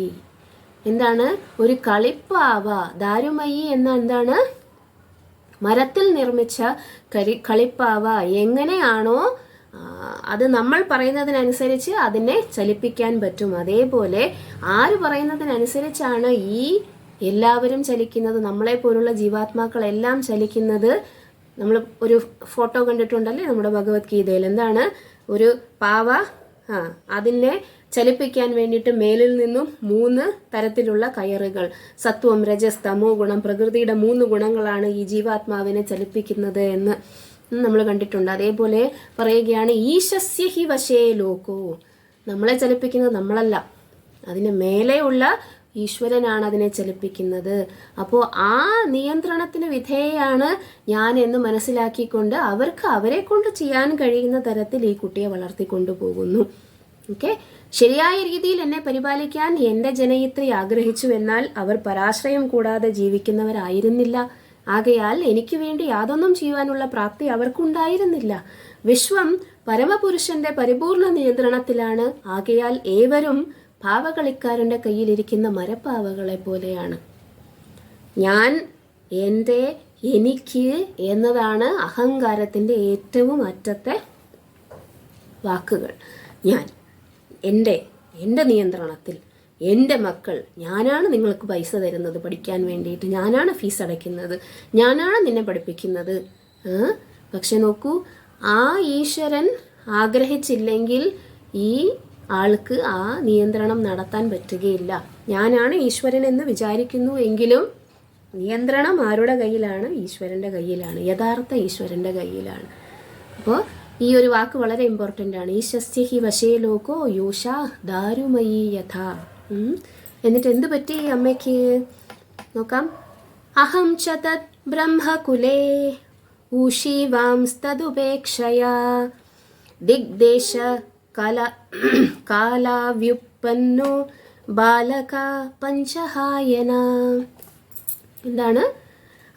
എന്താണ്? ഒരു കളിപ്പാവ. ദാരുമയി എന്ന എന്താണ്? മരത്തിൽ നിർമ്മിച്ച കളിപ്പാവ. എങ്ങനെയാണോ അത് നമ്മൾ പറയുന്നതിനനുസരിച്ച് അതിനെ ചലിപ്പിക്കാൻ പറ്റും. അതേപോലെ ആര് പറയുന്നതിനനുസരിച്ചാണ് ഈ എല്ലാവരും ചലിക്കുന്നത്, നമ്മളെ പോലുള്ള ജീവാത്മാക്കളെല്ലാം ചലിക്കുന്നത്. നമ്മൾ ഒരു ഫോട്ടോ കണ്ടിട്ടുണ്ടല്ലേ നമ്മുടെ ഭഗവത്ഗീതയിൽ. എന്താണ്? ഒരു പാവ, അതിനെ ചലിപ്പിക്കാൻ വേണ്ടിയിട്ട് മേലിൽ നിന്നും 3 തരത്തിലുള്ള കയറുകൾ, സത്വം, രജസ്, തമോ ഗുണം, പ്രകൃതിയുടെ 3 ഗുണങ്ങളാണ് ഈ ജീവാത്മാവിനെ ചലിപ്പിക്കുന്നത് എന്ന് നമ്മൾ കണ്ടിട്ടുണ്ട്. അതേപോലെ പറയുകയാണ്, ഈശസ്യ ഹി വശേ ലോകോ. നമ്മളെ ചലിപ്പിക്കുന്നത് നമ്മളല്ല, അതിന് മേലെയുള്ള ഈശ്വരനാണ് അതിനെ ചലിപ്പിക്കുന്നത്. അപ്പോൾ ആ നിയന്ത്രണത്തിന് വിധേയാണ് ഞാൻ എന്ന് മനസ്സിലാക്കിക്കൊണ്ട് അവർക്ക് അവരെ കൊണ്ട് ചെയ്യാൻ കഴിയുന്ന തരത്തിൽ ഈ കുട്ടിയെ വളർത്തിക്കൊണ്ടു പോകുന്നു. ഓക്കെ, ശരിയായ രീതിയിൽ എന്നെ പരിപാലിക്കാൻ എൻ്റെ ജനയിത്രി ആഗ്രഹിച്ചു. എന്നാൽ അവർ പരാശ്രയം കൂടാതെ ജീവിക്കുന്നവരായിരുന്നില്ല. ആകയാൽ എനിക്ക് വേണ്ടി യാതൊന്നും ചെയ്യുവാനുള്ള പ്രാപ്തി അവർക്കുണ്ടായിരുന്നില്ല. വിശ്വം പരമപുരുഷന്റെ പരിപൂർണ നിയന്ത്രണത്തിലാണ്. ആകയാൽ ഏവരും പാവകളിക്കാരൻ്റെ കയ്യിലിരിക്കുന്ന മരപ്പാവകളെ പോലെയാണ്. ഞാൻ, എൻ്റെ, എനിക്ക് എന്നതാണ് അഹങ്കാരത്തിൻ്റെ ഏറ്റവും അറ്റത്തെ വാക്കുകൾ. ഞാൻ, എൻ്റെ നിയന്ത്രണത്തിൽ, എൻ്റെ മക്കൾ, ഞാനാണ് നിങ്ങൾക്ക് പൈസ തരുന്നത് പഠിക്കാൻ വേണ്ടിയിട്ട്, ഞാനാണ് ഫീസ് അടയ്ക്കുന്നത്, ഞാനാണ് നിന്നെ പഠിപ്പിക്കുന്നത്. പക്ഷെ നോക്കൂ, ആ ഈശ്വരൻ ആഗ്രഹിച്ചില്ലെങ്കിൽ ഈ ആൾക്ക് ആ നിയന്ത്രണം നടത്താൻ പറ്റുകയില്ല. ഞാനാണ് ഈശ്വരൻ എന്ന് വിചാരിക്കുന്നു എങ്കിലും നിയന്ത്രണം ആരുടെ കയ്യിലാണ്? ഈശ്വരൻ്റെ കയ്യിലാണ്, യഥാർത്ഥ ഈശ്വരൻ്റെ കയ്യിലാണ്. അപ്പോൾ ഈ ഒരു വാക്ക് വളരെ ഇമ്പോർട്ടൻ്റ് ആണ്. ഈശസ്യ ഹി വശേ ലോകോ യോഷാ ദാരുമയീ യഥ. എന്നിട്ട് എന്ത് പറ്റി അമ്മയ്ക്ക് നോക്കാം. അഹം ച തത് ബ്രഹ്മകുലേ ഊഷീവാംസ്തദുപേക്ഷയാ ദിഗ്ദേശ കാലാവ്യുപ്പന്നോ ബാലക പഞ്ചഹായന. എന്താണ്?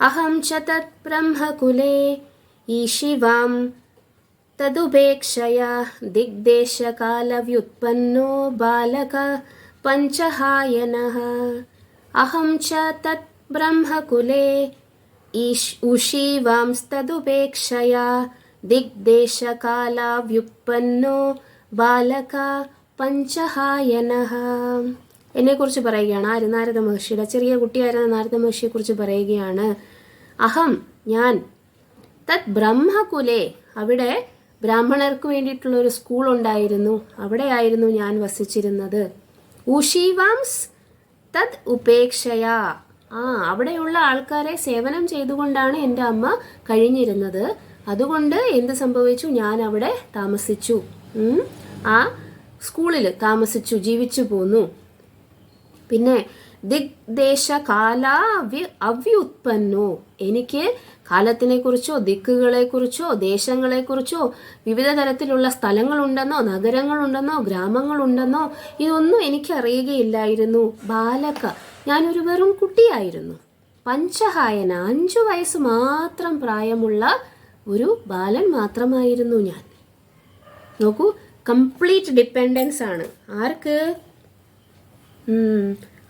അഹം ച തത് ബ്രഹ്മകുലേ ഈശിവാം തദുപേക്ഷയാ ദിഗ്ദേശകാലവ്യുത്പന്നോ ബാലക പഞ്ചഹായനഃ. അഹം ച തത് ബ്രഹ്മകുലേ ഉഷീവാംസ്തദുപേക്ഷയാ ദിഗ്ദേശകാലവ്യുത്പന്നോ ബാലക പഞ്ചഹായനഃ. എന്നെക്കുറിച്ച് പറയുകയാണ്. ആര്? നാരദ മഹർഷിയുടെ ചെറിയ കുട്ടിയായിരുന്ന നാരദ മഹർഷിയെക്കുറിച്ച് പറയുകയാണ്. അഹം, ഞാൻ, തത് ബ്രഹ്മകുലേ, അവിടെ ബ്രാഹ്മണർക്ക് വേണ്ടിയിട്ടുള്ള ഒരു സ്കൂൾ ഉണ്ടായിരുന്നു, അവിടെയായിരുന്നു ഞാൻ വസിച്ചിരുന്നത്. ഊഷീവാംസ് തത് ഉപേക്ഷയാ, അവിടെയുള്ള ആൾക്കാരെ സേവനം ചെയ്തുകൊണ്ടാണ് എൻ്റെ അമ്മ കഴിഞ്ഞിരുന്നത്. അതുകൊണ്ട് എന്ത് സംഭവിച്ചു? ഞാൻ അവിടെ താമസിച്ചു. ആ സ്കൂളിൽ താമസിച്ചു ജീവിച്ചു പോന്നു. പിന്നെ ദിഗ്ദേശ കാല അവ്യുത്പന്നോ, എനിക്ക് കാലത്തിനെ കുറിച്ചോ ദിക്കുകളെ കുറിച്ചോ ദേശങ്ങളെ കുറിച്ചോ വിവിധ തരത്തിലുള്ള സ്ഥലങ്ങളുണ്ടെന്നോ നഗരങ്ങളുണ്ടെന്നോ ഗ്രാമങ്ങളുണ്ടെന്നോ ഇതൊന്നും എനിക്ക് അറിയുകയില്ലായിരുന്നു. ബാലക, ഞാനൊരു വെറും കുട്ടിയായിരുന്നു. പഞ്ചഹായന, 5 വയസ്സ് മാത്രം പ്രായമുള്ള ഒരു ബാലൻ മാത്രമായിരുന്നു ഞാൻ. നോക്കൂ, കംപ്ലീറ്റ് ഡിപ്പെൻഡൻസ് ആണ്. ആർക്ക്?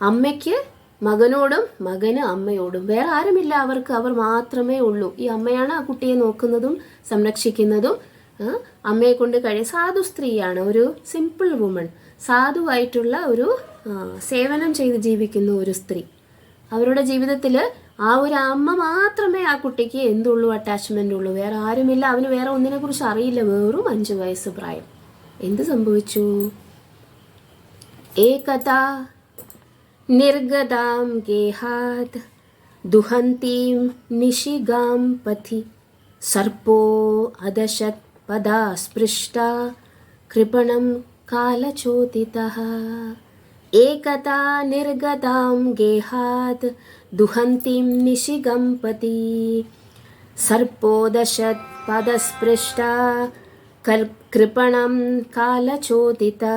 അമ്മയ്ക്ക് മകനോടും മകന് അമ്മയോടും. വേറെ ആരുമില്ല അവർക്ക്, അവർ മാത്രമേ ഉള്ളൂ. ഈ അമ്മയാണ് ആ കുട്ടിയെ നോക്കുന്നതും സംരക്ഷിക്കുന്നതും. അമ്മയെ കൊണ്ട് സാധു സ്ത്രീയാണ്, ഒരു സിമ്പിൾ വുമൺ, സാധുവായിട്ടുള്ള ഒരു സേവനം ചെയ്ത് ജീവിക്കുന്ന ഒരു സ്ത്രീ. അവരുടെ ജീവിതത്തിൽ ആ ഒരു അമ്മ മാത്രമേ ആ കുട്ടിക്ക് എന്തുള്ളൂ, അറ്റാച്ച്മെൻ്റ് ഉള്ളൂ. വേറെ ആരുമില്ല. അവന് വേറെ ഒന്നിനെ കുറിച്ച് അറിയില്ല. വെറും 5 വയസ്സ് പ്രായം. എന്ത് സംഭവിച്ചു? ഏകദാ നിർഗതാം ഗേഹാത് ദുഹന്തീം നിശിഗാം പഥി സർപ്പോ അദശത് പദാ സ്പൃഷ്ട കൃപണം കാലചോദിതഃ. ഏകദാ നിർഗതാം ഗേഹാത് ദുഹന്തീം നിശിഗം പതി സർപ്പോദശത് പദസ്പൃഷ്ട കൃപണം കാലചോദിതഃ.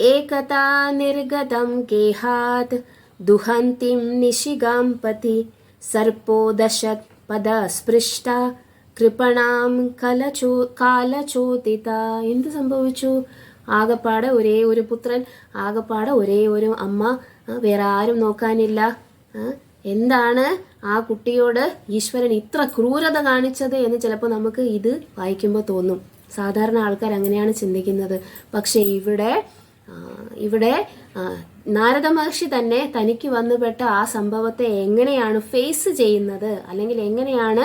ഏകദാ നിർഗതം ഗേഹാത് ദുഹന്തിം നിശിഗാം പതി സർപ്പോദശത് പദസ്പൃഷ്ട കൃപണാം കാലചോദിത. എന്ത് സംഭവിച്ചു? ആകപ്പാടെ ഒരേ ഒരു പുത്രൻ, ആകപ്പാടെ ഒരേ ഒരു അമ്മ, വേറെ ആരും നോക്കാനില്ല. എന്താണ് ആ കുട്ടിയോട് ഈശ്വരൻ ഇത്ര ക്രൂരത കാണിച്ചത് എന്ന് ചിലപ്പോൾ നമുക്ക് ഇത് വായിക്കുമ്പോൾ തോന്നും. സാധാരണ ആൾക്കാർ അങ്ങനെയാണ് ചിന്തിക്കുന്നത്. പക്ഷേ ഇവിടെ നാരദ മഹർഷി തന്നെ തനിക്ക് വന്നുപെട്ട ആ സംഭവത്തെ എങ്ങനെയാണ് ഫേസ് ചെയ്യുന്നത്, അല്ലെങ്കിൽ എങ്ങനെയാണ്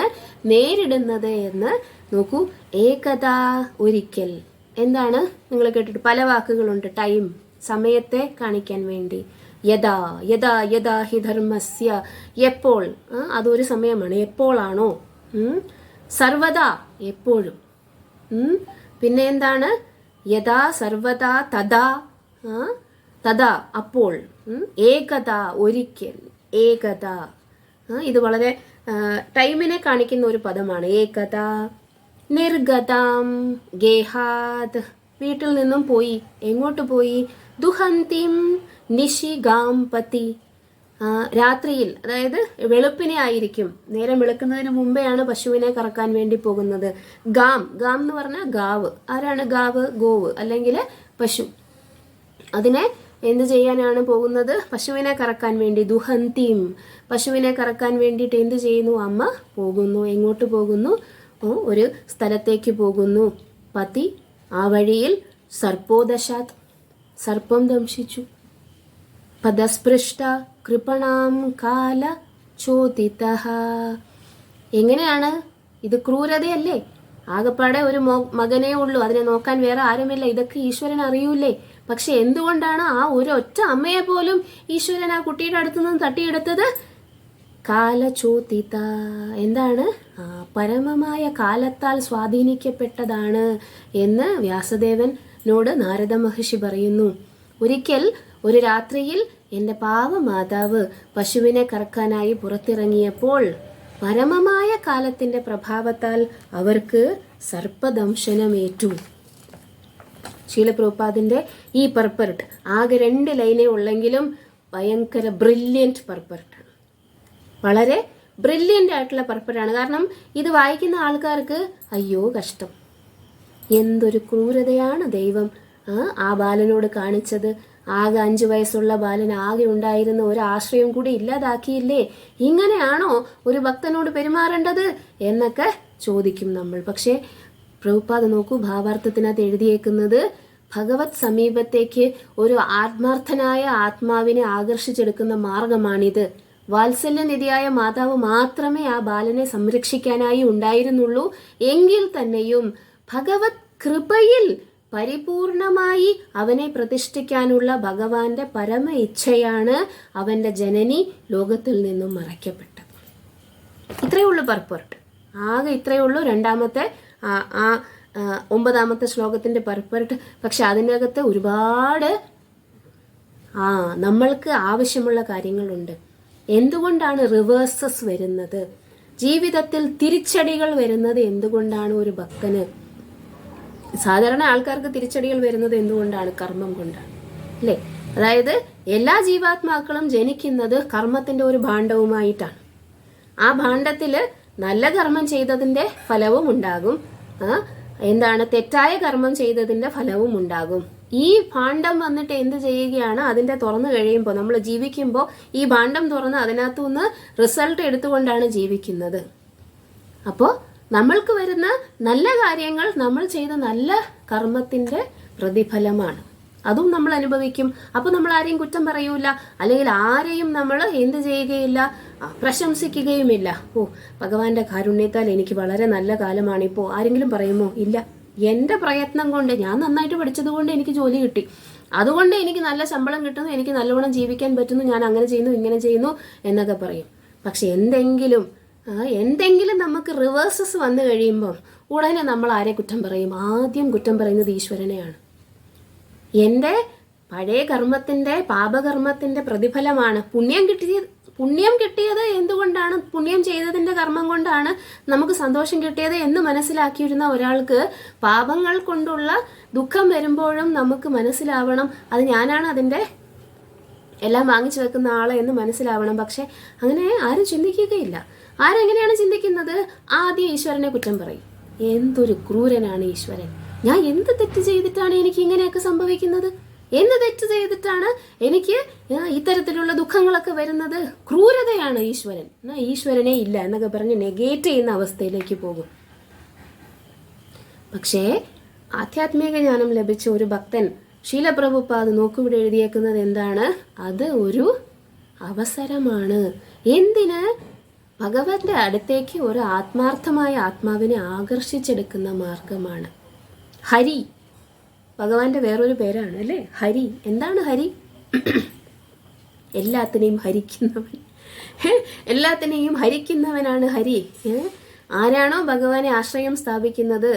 നേരിടുന്നത് എന്ന് നോക്കൂ. ഏകദാ, ഒരിക്കൽ. എന്താണ്? നിങ്ങൾ കേട്ടിട്ട് പല വാക്കുകളുണ്ട്. ടൈം, സമയത്തെ കാണിക്കാൻ വേണ്ടി. യഥാ യഥാ യഥാ ഹി ധർമ്മസ്യ, എപ്പോൾ, അതൊരു സമയമാണ്. എപ്പോഴാണോ. സർവദാ, എപ്പോഴും. പിന്നെ എന്താണ്? യഥാ സർവദാ തഥാ, തഥാ അപ്പോൾ. ഏകദാ, ഒരിക്കൽ. ഏകദാ, ഇത് വളരെ ടൈമിനെ കാണിക്കുന്ന ഒരു പദമാണ്. ഏകദാ നിർഗതാം ഗേഹാത്, വീട്ടിൽ നിന്നും പോയി. എങ്ങോട്ട് പോയി? ദുഹന്തിം നിശിഗാം പതി, രാത്രിയിൽ, അതായത് വെളുപ്പിനെ ആയിരിക്കും. നേരം വെളുക്കുന്നതിന് മുമ്പെയാണ് പശുവിനെ കറക്കാൻ വേണ്ടി പോകുന്നത്. ഗാം, ഗാം എന്ന് പറഞ്ഞാൽ ഗാവ്. ആരാണ് ഗാവ്? ഗോവ് അല്ലെങ്കിൽ പശു. അതിനെ എന്ത് ചെയ്യാനാണ് പോകുന്നത്? പശുവിനെ കറക്കാൻ വേണ്ടി. ദുഹന്തിം, പശുവിനെ കറക്കാൻ വേണ്ടിയിട്ട് എന്ത് ചെയ്യുന്നു? അമ്മ പോകുന്നു. എങ്ങോട്ട് പോകുന്നു? ഒരു സ്ഥലത്തേക്ക് പോകുന്നു. പതി, ആ വഴിയിൽ സർപ്പോദശാത്, സർപ്പം ദംശിച്ചു. പദസ്പൃഷ്ട കൃപണാം കാല ചോദിതഃ. എങ്ങനെയാണ്? ഇത് ക്രൂരതയല്ലേ? ആകപ്പാടെ ഒരു മകനേ ഉള്ളൂ, അതിനെ നോക്കാൻ വേറെ ആരുമില്ല. ഇതൊക്കെ ഈശ്വരൻ അറിയൂലേ? പക്ഷെ എന്തുകൊണ്ടാണ് ആ ഒരു ഒറ്റ അമ്മയെ പോലും ഈശ്വരൻ ആ കുട്ടിയുടെ അടുത്ത് നിന്ന് തട്ടിയെടുത്തത്? കാലചോദിത, എന്താണ്? പരമമായ കാലത്താൽ സ്വാധീനിക്കപ്പെട്ടതാണ് എന്ന് വ്യാസദേവനോട് നാരദ മഹർഷി പറയുന്നു. ഒരിക്കൽ ഒരു രാത്രിയിൽ എൻ്റെ പാവമാതാവ് പശുവിനെ കറക്കാനായി പുറത്തിറങ്ങിയപ്പോൾ പരമമായ കാലത്തിൻ്റെ പ്രഭാവത്താൽ അവർക്ക് സർപ്പദംശനമേറ്റു. ശീലപ്രഭുപാദിൻ്റെ ഈ പർപ്പർട്ട് ആകെ 2 ലൈനേ ഉള്ളെങ്കിലും ഭയങ്കര ബ്രില്യൻറ്റ് പർപ്പർട്ടാണ്. വളരെ ബ്രില്യൻ്റ് ആയിട്ടുള്ള പർപ്പറാണ്. കാരണം ഇത് വായിക്കുന്ന ആൾക്കാർക്ക് അയ്യോ കഷ്ടം, എന്തൊരു ക്രൂരതയാണ് ദൈവം ആ ബാലനോട് കാണിച്ചത്. ആകെ 5 വയസ്സുള്ള ബാലൻ, ആകെ ഉണ്ടായിരുന്ന ഒരു ആശ്രയം കൂടി ഇല്ലാതാക്കിയില്ലേ? ഇങ്ങനെയാണോ ഒരു ഭക്തനോട് പെരുമാറേണ്ടത് എന്നൊക്കെ ചോദിക്കും നമ്മൾ. പക്ഷേ പ്രഭുപാദ് നോക്കൂ, ഭാവാർത്ഥത്തിനകത്ത് എഴുതിയേക്കുന്നത് ഭഗവത് സമീപത്തേക്ക് ഒരു ആത്മാർത്ഥനായ ആത്മാവിനെ ആകർഷിച്ചെടുക്കുന്ന മാർഗമാണിത്. വാത്സല്യനിധിയായ മാതാവ് മാത്രമേ ആ ബാലനെ സംരക്ഷിക്കാനായി ഉണ്ടായിരുന്നുള്ളൂ. എങ്കിൽ തന്നെയും ഭഗവത് കൃപയിൽ പരിപൂർണമായി അവനെ പ്രതിഷ്ഠിക്കാനുള്ള ഭഗവാന്റെ പരമ ഇച്ഛയാണ് അവൻ്റെ ജനനി ലോകത്തിൽ നിന്നും മറയ്ക്കപ്പെട്ടത്. ഇത്രയേ ഉള്ളൂ പർപ്പർട്ട്. ആകെ ഇത്രയേ ഉള്ളൂ. രണ്ടാമത്തെ ആ 9ാമത്തെ ശ്ലോകത്തിൻ്റെ പർപ്പർട്ട്. പക്ഷെ അതിനകത്ത് ഒരുപാട് നമ്മൾക്ക് ആവശ്യമുള്ള കാര്യങ്ങളുണ്ട്. എന്തുകൊണ്ടാണ് റിവേഴ്സസ് വരുന്നത്, ജീവിതത്തിൽ തിരിച്ചടികൾ വരുന്നത് എന്തുകൊണ്ടാണ് ഒരു ഭക്തന്? സാധാരണ ആൾക്കാർക്ക് തിരിച്ചടികൾ വരുന്നത് എന്തുകൊണ്ടാണ്? കർമ്മം കൊണ്ടാണ്, അല്ലേ? അതായത് എല്ലാ ജീവാത്മാക്കളും ജനിക്കുന്നത് കർമ്മത്തിന്റെ ഒരു ഭാണ്ഡവുമായിട്ടാണ്. ആ ഭാണ്ഡത്തിൽ നല്ല കർമ്മം ചെയ്തതിന്റെ ഫലവും ഉണ്ടാകും, തെറ്റായ കർമ്മം ചെയ്തതിന്റെ ഫലവും ഉണ്ടാകും. ഈ ഭാണ്ഡം വന്നിട്ട് എന്ത് ചെയ്യുകയാണ്? അതിന്റെ തുറന്നു കഴിയുമ്പോൾ, നമ്മൾ ജീവിക്കുമ്പോൾ ഈ ഭാണ്ഡം തുറന്ന് അതിനകത്തുനിന്ന് റിസൾട്ട് എടുത്തുകൊണ്ടാണ് ജീവിക്കുന്നത്. അപ്പോൾ നമ്മൾക്ക് വരുന്ന നല്ല കാര്യങ്ങൾ നമ്മൾ ചെയ്ത നല്ല കർമ്മത്തിന്റെ പ്രതിഫലമാണ്. അതും നമ്മൾ അനുഭവിക്കും. അപ്പോൾ നമ്മൾ ആരെയും കുറ്റം പറയൂല, അല്ലെങ്കിൽ ആരെയും നമ്മൾ എന്ത് ചെയ്യുകയില്ല, പ്രശംസിക്കുകയുമില്ല. ഭഗവാന്റെ കാരുണ്യത്താൽ എനിക്ക് വളരെ നല്ല കാലമാണിപ്പോൾ. ആരെങ്കിലും പറയുമോ? ഇല്ല. എൻ്റെ പ്രയത്നം കൊണ്ട്, ഞാൻ നന്നായിട്ട് പഠിച്ചത് കൊണ്ട് എനിക്ക് ജോലി കിട്ടി, അതുകൊണ്ട് എനിക്ക് നല്ല ശമ്പളം കിട്ടുന്നു, എനിക്ക് നല്ലോണം ജീവിക്കാൻ പറ്റുന്നു, ഞാൻ അങ്ങനെ ചെയ്യുന്നു ഇങ്ങനെ ചെയ്യുന്നു എന്നൊക്കെ പറയും. പക്ഷെ എന്തെങ്കിലും നമുക്ക് റിവേഴ്സസ് വന്നു കഴിയുമ്പോൾ ഉടനെ നമ്മൾ ആരെ കുറ്റം പറയും? ആദ്യം കുറ്റം പറയുന്നത് ഈശ്വരനെയാണ്. എൻ്റെ പഴയ കർമ്മത്തിൻ്റെ, പാപകർമ്മത്തിൻ്റെ പ്രതിഫലമാണ്. പുണ്യം കിട്ടിയത് എന്തുകൊണ്ടാണ്? പുണ്യം ചെയ്തതിൻ്റെ കർമ്മം കൊണ്ടാണ് നമുക്ക് സന്തോഷം കിട്ടിയത് എന്ന് മനസ്സിലാക്കിയിരുന്ന ഒരാൾക്ക് പാപങ്ങൾ കൊണ്ടുള്ള ദുഃഖം വരുമ്പോഴും നമുക്ക് മനസ്സിലാവണം, അത് ഞാനാണ് അതിൻ്റെ എല്ലാം വാങ്ങിച്ചു വെക്കുന്ന ആള് എന്ന് മനസ്സിലാവണം. പക്ഷെ അങ്ങനെ ആരും ചിന്തിക്കുകയില്ല. ആരെങ്ങനെയാണ് ചിന്തിക്കുന്നത്? ആദ്യം ഈശ്വരനെ കുറ്റം പറയും. എന്തൊരു ക്രൂരനാണ് ഈശ്വരൻ, ഞാൻ എന്ത് തെറ്റ് ചെയ്തിട്ടാണ് എനിക്ക് ഇങ്ങനെയൊക്കെ സംഭവിക്കുന്നത്, എന്ത് തെറ്റ് ചെയ്തിട്ടാണ് എനിക്ക് ഇത്തരത്തിലുള്ള ദുഃഖങ്ങളൊക്കെ വരുന്നത്, ക്രൂരതയാണ് ഈശ്വരൻ, ഈശ്വരനെ ഇല്ല എന്നൊക്കെ പറഞ്ഞ് നെഗേറ്റ് ചെയ്യുന്ന അവസ്ഥയിലേക്ക് പോകും. പക്ഷേ ആധ്യാത്മിക ജ്ഞാനം ലഭിച്ച ഒരു ഭക്തൻ, ശീലപ്രഭുപാദ് നോക്കിവിടെ എഴുതിയേക്കുന്നത് എന്താണ്? അത് ഒരു അവസരമാണ്. എന്തിന്? ഭഗവാന്റെ അടുത്തേക്ക് ഒരു ആത്മാർത്ഥമായ ആത്മാവിനെ ആകർഷിച്ചെടുക്കുന്ന മാർഗമാണ്. ഹരി ഭഗവാന്റെ വേറൊരു പേരാണ്, അല്ലേ? ഹരി. എന്താണ് ഹരി? എല്ലാത്തിനെയും ഹരിക്കുന്നവൻ, എല്ലാത്തിനെയും ഹരിക്കുന്നവനാണ് ഹരി. ആരാണോ ഭഗവാനെ ആശ്രയം സ്ഥാപിക്കുന്നത്,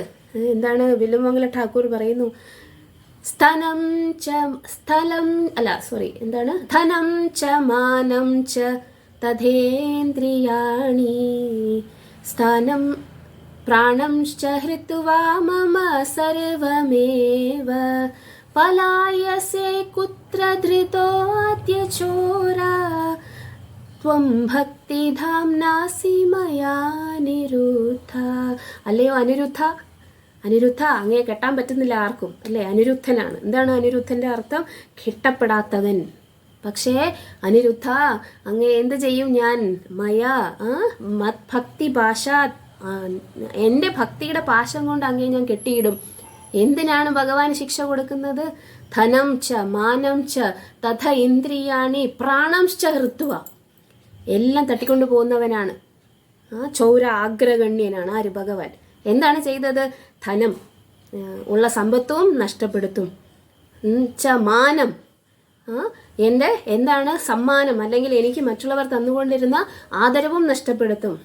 എന്താണ് വില്ലുമംഗല ഠാക്കൂർ പറയുന്നു? ധനം ച മാനം ച തഥേന്ദ്രിയാണി സ്ഥാനം പ്രാണംശ്ച ഹൃത്വാ മമ സർവമേവ പലായസേ കുത്ര ധൃതോദ്യ ചോരാ ത്വം ഭക്തിധാംനാസി മയാ നിരുദ്ധ. അല്ലയോ അനിരുദ്ധ, അങ്ങേ കെട്ടാൻ പറ്റുന്നില്ല ആർക്കും, അല്ലേ? അനിരുദ്ധനാണ്. എന്താണ് അനിരുദ്ധന്റെ അർത്ഥം? കിട്ടപ്പെടാത്തവൻ. പക്ഷേ അനിരുദ്ധ, അങ്ങേ എന്ത് ചെയ്യും ഞാൻ? മയാ മത് ഭക്തി പാശാത്, എൻ്റെ ഭക്തിയുടെ പാശം കൊണ്ട് അങ്ങേ ഞാൻ കെട്ടിയിടും. എന്തിനാണ് ഭഗവാൻ ശിക്ഷ കൊടുക്കുന്നത്? ധനം ച മാനം ച തഥ ഇന്ദ്രിയാണി പ്രാണംശ്ച ഹൃത്വ, എല്ലാം തട്ടിക്കൊണ്ടു പോകുന്നവനാണ്. ചൗര ആഗ്രഗണ്യനാണ് ആര്? ഭഗവാൻ. എന്താണ് ചെയ്തത്? ധനം, ഉള്ള സമ്പത്തും നഷ്ടപ്പെടുത്തും. മാനം, എൻ്റെ എന്താണ് സമ്മാനം, അല്ലെങ്കിൽ എനിക്ക് മറ്റുള്ളവർ തന്നുകൊണ്ടിരുന്ന ആദരവും നഷ്ടപ്പെടുത്തും.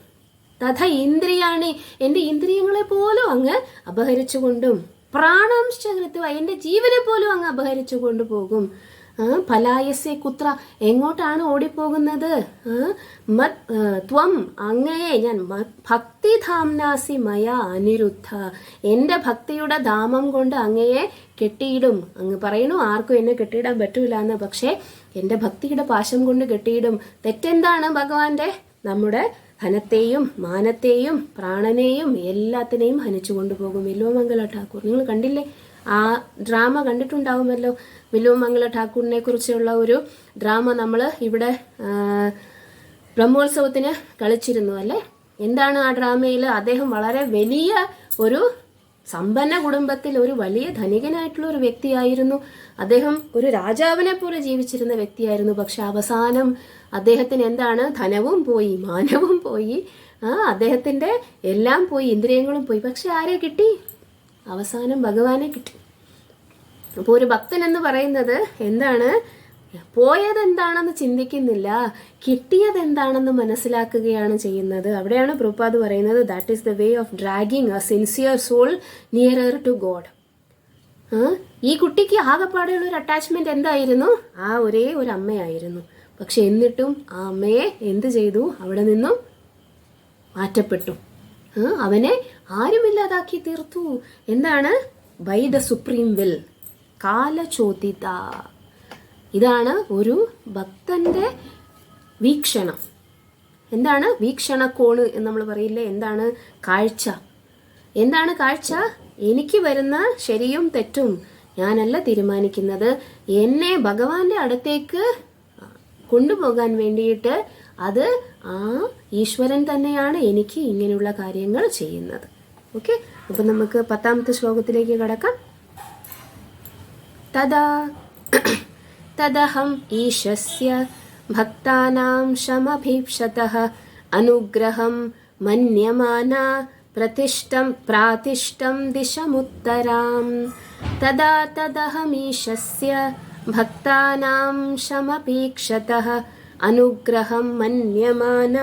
തഥ ഇന്ദ്രിയാണി, എൻ്റെ ഇന്ദ്രിയങ്ങളെ പോലും അങ്ങ് അപഹരിച്ചുകൊണ്ടും, പ്രാണാംശകൃത്വ, എൻ്റെ ജീവനെ പോലും അങ്ങ് അപഹരിച്ചു കൊണ്ടുപോകും. ഫലായസേ കുത്ര, എങ്ങോട്ടാണ് ഓടിപ്പോകുന്നത്? ത്വം, അങ്ങയെ ഞാൻ ഭക്തിധാംനാസി മയാ അനിരുദ്ധ, എൻ്റെ ഭക്തിയുടെ ധാമം കൊണ്ട് അങ്ങയെ കെട്ടിയിടും. അങ്ങ് പറയണു ആർക്കും എന്നെ കെട്ടിയിടാൻ പറ്റൂല എന്ന്, പക്ഷേ എൻ്റെ ഭക്തിയുടെ പാശം കൊണ്ട് കെട്ടിയിടും. തെറ്റെന്താണ് ഭഗവാന്റെ? നമ്മുടെ ധനത്തെയും മാനത്തെയും പ്രാണനെയും എല്ലാത്തിനെയും ഹനിച്ചു കൊണ്ടുപോകും. വില്വമംഗല ഠാക്കൂർ, നിങ്ങൾ കണ്ടില്ലേ? ആ ഡ്രാമ കണ്ടിട്ടുണ്ടാവുമല്ലോ. വില്വമംഗല ഠാക്കൂറിനെ കുറിച്ചുള്ള ഒരു ഡ്രാമ നമ്മൾ ഇവിടെ ബ്രഹ്മോത്സവത്തിന് കളിച്ചിരുന്നു, അല്ലേ? എന്താണ് ആ ഡ്രാമയിൽ? അദ്ദേഹം വളരെ വലിയ ഒരു സമ്പന്ന കുടുംബത്തിൽ ഒരു വലിയ ധനികനായിട്ടുള്ള ഒരു വ്യക്തിയായിരുന്നു. അദ്ദേഹം ഒരു രാജാവിനെ പോലെ ജീവിച്ചിരുന്ന വ്യക്തിയായിരുന്നു. പക്ഷെ അവസാനം അദ്ദേഹത്തിന് എന്താണ്? ധനവും പോയി, മാനവും പോയി, അദ്ദേഹത്തിൻ്റെ എല്ലാം പോയി, ഇന്ദ്രിയങ്ങളും പോയി. പക്ഷെ ആരെ കിട്ടി? അവസാനം ഭഗവാനെ കിട്ടി. അപ്പോൾ ഒരു ഭക്തൻ എന്ന് പറയുന്നത് എന്താണ്? പോയതെന്താണെന്ന് ചിന്തിക്കുന്നില്ല, കിട്ടിയതെന്താണെന്ന് മനസ്സിലാക്കുകയാണ് ചെയ്യുന്നത്. അവിടെയാണ് പ്രഭുപാദ് പറയുന്നത് that is the way of dragging a sincere soul nearer to God. ഈ കുട്ടിക്ക് ആകെപ്പാടെയുള്ള ഒരു അറ്റാച്ച്മെന്റ് എന്തായിരുന്നു? ആ ഒരേ ഒരു അമ്മയായിരുന്നു. പക്ഷെ എന്നിട്ടും ആ അമ്മയെ എന്ത് ചെയ്തു? അവിടെ നിന്നും മാറ്റപ്പെട്ടു. അവനെ ആരുമില്ലാതാക്കി തീർത്തു. എന്താണ്? ബൈ ദ സുപ്രീം വിൽ, കാലചോദിത. ഇതാണ് ഒരു ഭക്തന്റെ വീക്ഷണം. എന്താണ് വീക്ഷണകോണ് എന്ന് നമ്മൾ പറയില്ലേ? എന്താണ് കാഴ്ച? എന്താണ് കാഴ്ച? എനിക്ക് വരുന്ന ശരിയും തെറ്റും ഞാനല്ല തീരുമാനിക്കുന്നത്. എന്നെ ഭഗവാന്റെ അടുത്തേക്ക് കൊണ്ടുപോകാൻ വേണ്ടിയിട്ട് അത് ആ ഈശ്വരൻ തന്നെയാണ് എനിക്ക് ഇങ്ങനെയുള്ള കാര്യങ്ങൾ ചെയ്യുന്നത്. ഓക്കെ, അപ്പം നമുക്ക് 10ാമത്തെ ശ്ലോകത്തിലേക്ക് കടക്കാം. തദഹം ഈശസ്യ ഭക്താനാം ശമഭീപ്സതഃ അനുഗ്രഹം മന്യമാന പ്രാതിഷ്ഠം ദിശമുത്തരാം. തദഹമീശസ്യ ഭക്താനാം ശമഭീക്ഷതഃ അനുഗ്രഹം മന്യമാന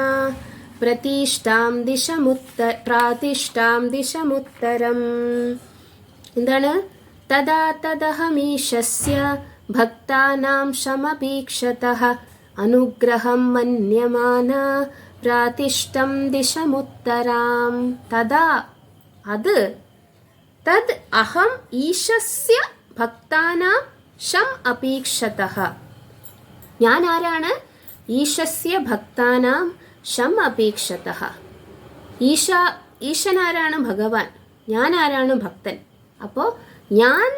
പ്രാതിഷ്ഠാം ദിശമുത്തരം. എന്താണ്? തദഹമീശസ്യ ഭക്താനാം ശമഭീക്ഷതഃ അനുഗ്രഹം മന്യമാന പ്രാതിഷ്ഠം ദിശമുത്തരാം. തദാ അത്, തദ് അഹം ഈശസ്യ ഭക്താനാം ശം അപീക്ഷതഃ. ഞാൻ ആരാണ്? ഈശസ്യ ഭക്താനാം ശം അപീക്ഷതഃ. ഈശൻ ആരാണ്? ഭഗവാൻ. ഞാൻ ആരാണ്? ഭക്തൻ. അപ്പോൾ ഞാൻ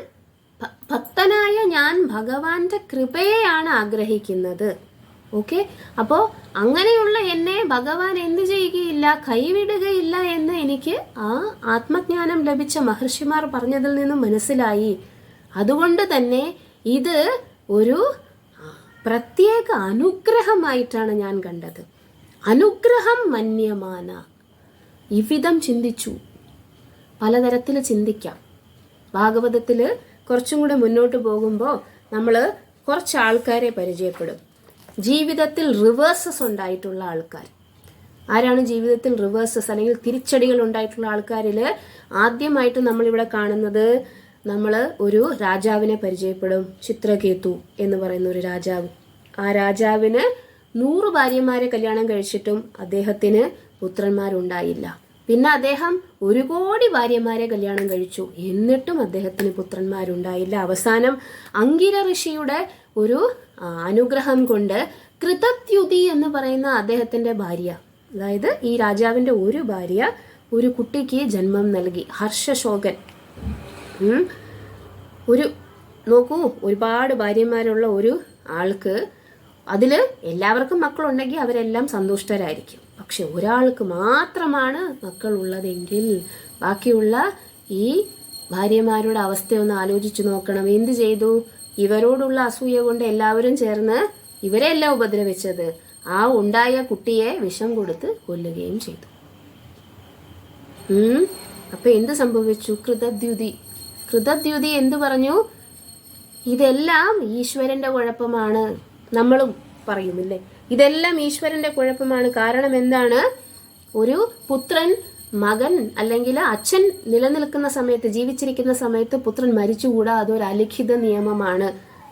ഭക്തനായ ഞാൻ ഭഗവാന്റെ കൃപയെയാണ് ആഗ്രഹിക്കുന്നത്. ഓക്കെ, അപ്പോൾ അങ്ങനെയുള്ള എന്നെ ഭഗവാൻ എന്ത് ചെയ്യുകയില്ല? കൈവിടുകയില്ല എന്ന് എനിക്ക് ആ ആത്മജ്ഞാനം ലഭിച്ച മഹർഷിമാർ പറഞ്ഞതിൽ നിന്നും മനസ്സിലായി. അതുകൊണ്ട് തന്നെ ഇത് ഒരു പ്രത്യേക അനുഗ്രഹമായിട്ടാണ് ഞാൻ കണ്ടത്. അനുഗ്രഹം മന്യമാന. ഇവിധം ചിന്തിച്ചു. പലതരത്തിൽ ചിന്തിക്കാം. ഭാഗവതത്തിൽ കുറച്ചും കൂടെ മുന്നോട്ട് പോകുമ്പോൾ നമ്മൾ കുറച്ച് ആൾക്കാരെ പരിചയപ്പെടും. ജീവിതത്തിൽ റിവേഴ്സസ് ഉണ്ടായിട്ടുള്ള ആൾക്കാർ. ആരാണ് ജീവിതത്തിൽ റിവേഴ്സസ് അല്ലെങ്കിൽ തിരിച്ചടികൾ ഉണ്ടായിട്ടുള്ള ആൾക്കാരിൽ ആദ്യമായിട്ട് നമ്മളിവിടെ കാണുന്നത്, നമ്മൾ ഒരു രാജാവിനെ പരിചയപ്പെടും. ചിത്രകേതു എന്ന് പറയുന്ന ഒരു രാജാവ്. ആ രാജാവിന് 100 ഭാര്യമാരെ കല്യാണം കഴിച്ചിട്ടും അദ്ദേഹത്തിന് പുത്രന്മാരുണ്ടായില്ല. പിന്നെ അദ്ദേഹം 1 കോടി ഭാര്യമാരെ കല്യാണം കഴിച്ചു, എന്നിട്ടും അദ്ദേഹത്തിന് പുത്രന്മാരുണ്ടായില്ല. അവസാനം അങ്കിര ഋഷിയുടെ ഒരു അനുഗ്രഹം കൊണ്ട് കൃതദ്യുതി എന്ന് പറയുന്ന അദ്ദേഹത്തിന്റെ ഭാര്യ, അതായത് ഈ രാജാവിന്റെ ഒരു ഭാര്യ ഒരു കുട്ടിക്ക് ജന്മം നൽകി. ഹർഷശോകൻ. നോക്കൂ, ഒരുപാട് ഭാര്യമാരുള്ള ഒരു ആൾക്ക് അതിൽ എല്ലാവർക്കും മക്കളുണ്ടെങ്കിൽ അവരെല്ലാം സന്തുഷ്ടരായിരിക്കും. പക്ഷെ ഒരാൾക്ക് മാത്രമാണ് മക്കൾ ഉള്ളതെങ്കിൽ ബാക്കിയുള്ള ഈ ഭാര്യമാരുടെ അവസ്ഥയൊന്ന് ആലോചിച്ചു നോക്കണം. എന്ത് ചെയ്തു? ഇവരോടുള്ള അസൂയ കൊണ്ട് എല്ലാവരും ചേർന്ന് ഇവരെല്ലാം ഉപദ്രവിച്ചത്. ആ ഉണ്ടായ കുട്ടിയെ വിഷം കൊടുത്ത് കൊല്ലുകയും ചെയ്തു. അപ്പൊ എന്ത് സംഭവിച്ചു? കൃതദ്യുതി എന്തു പറഞ്ഞു? ഇതെല്ലാം ഈശ്വരന്റെ കുഴപ്പമാണ്. നമ്മളും പറയുമില്ലേ, ഇതെല്ലാം ഈശ്വരന്റെ കുഴപ്പമാണ്. കാരണം എന്താണ്? ഒരു പുത്രൻ, മകൻ അല്ലെങ്കിൽ അച്ഛൻ നിലനിൽക്കുന്ന സമയത്ത്, ജീവിച്ചിരിക്കുന്ന സമയത്ത് പുത്രൻ മരിച്ചുകൂടാ. അതൊരു അലിഖിത നിയമമാണ്.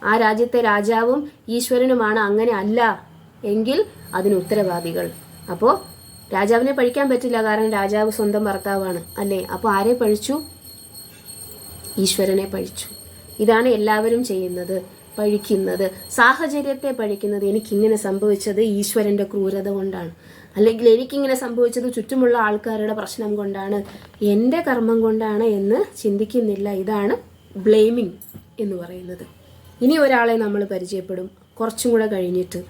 ആ രാജ്യത്തെ രാജാവും ഈശ്വരനുമാണ്. അങ്ങനെ അല്ല എങ്കിൽ അതിന് ഉത്തരവാദികൾ. അപ്പോൾ രാജാവിനെ പഴിക്കാൻ പറ്റില്ല, കാരണം രാജാവ് സ്വന്തം ഭർത്താവാണ് അല്ലേ. അപ്പോൾ ആരെ പഴിച്ചു? ഈശ്വരനെ പഴിച്ചു. ഇതാണ് എല്ലാവരും ചെയ്യുന്നത്, പഴിക്കുന്നത്, സാഹചര്യത്തെ പഴിക്കുന്നത്. എനിക്കിങ്ങനെ സംഭവിച്ചത് ഈശ്വരന്റെ ക്രൂരത കൊണ്ടാണ്, അല്ലെങ്കിൽ എനിക്കിങ്ങനെ സംഭവിച്ചത് ചുറ്റുമുള്ള ആൾക്കാരുടെ പ്രശ്നം കൊണ്ടാണ്, എൻ്റെ കർമ്മം കൊണ്ടാണ് എന്ന് ചിന്തിക്കുന്നില്ല. ഇതാണ് ബ്ലെയിമിങ് എന്ന് പറയുന്നത്. ഇനി ഒരാളെ നമ്മൾ പരിചയപ്പെടും കുറച്ചും കൂടെ കഴിഞ്ഞിട്ട്.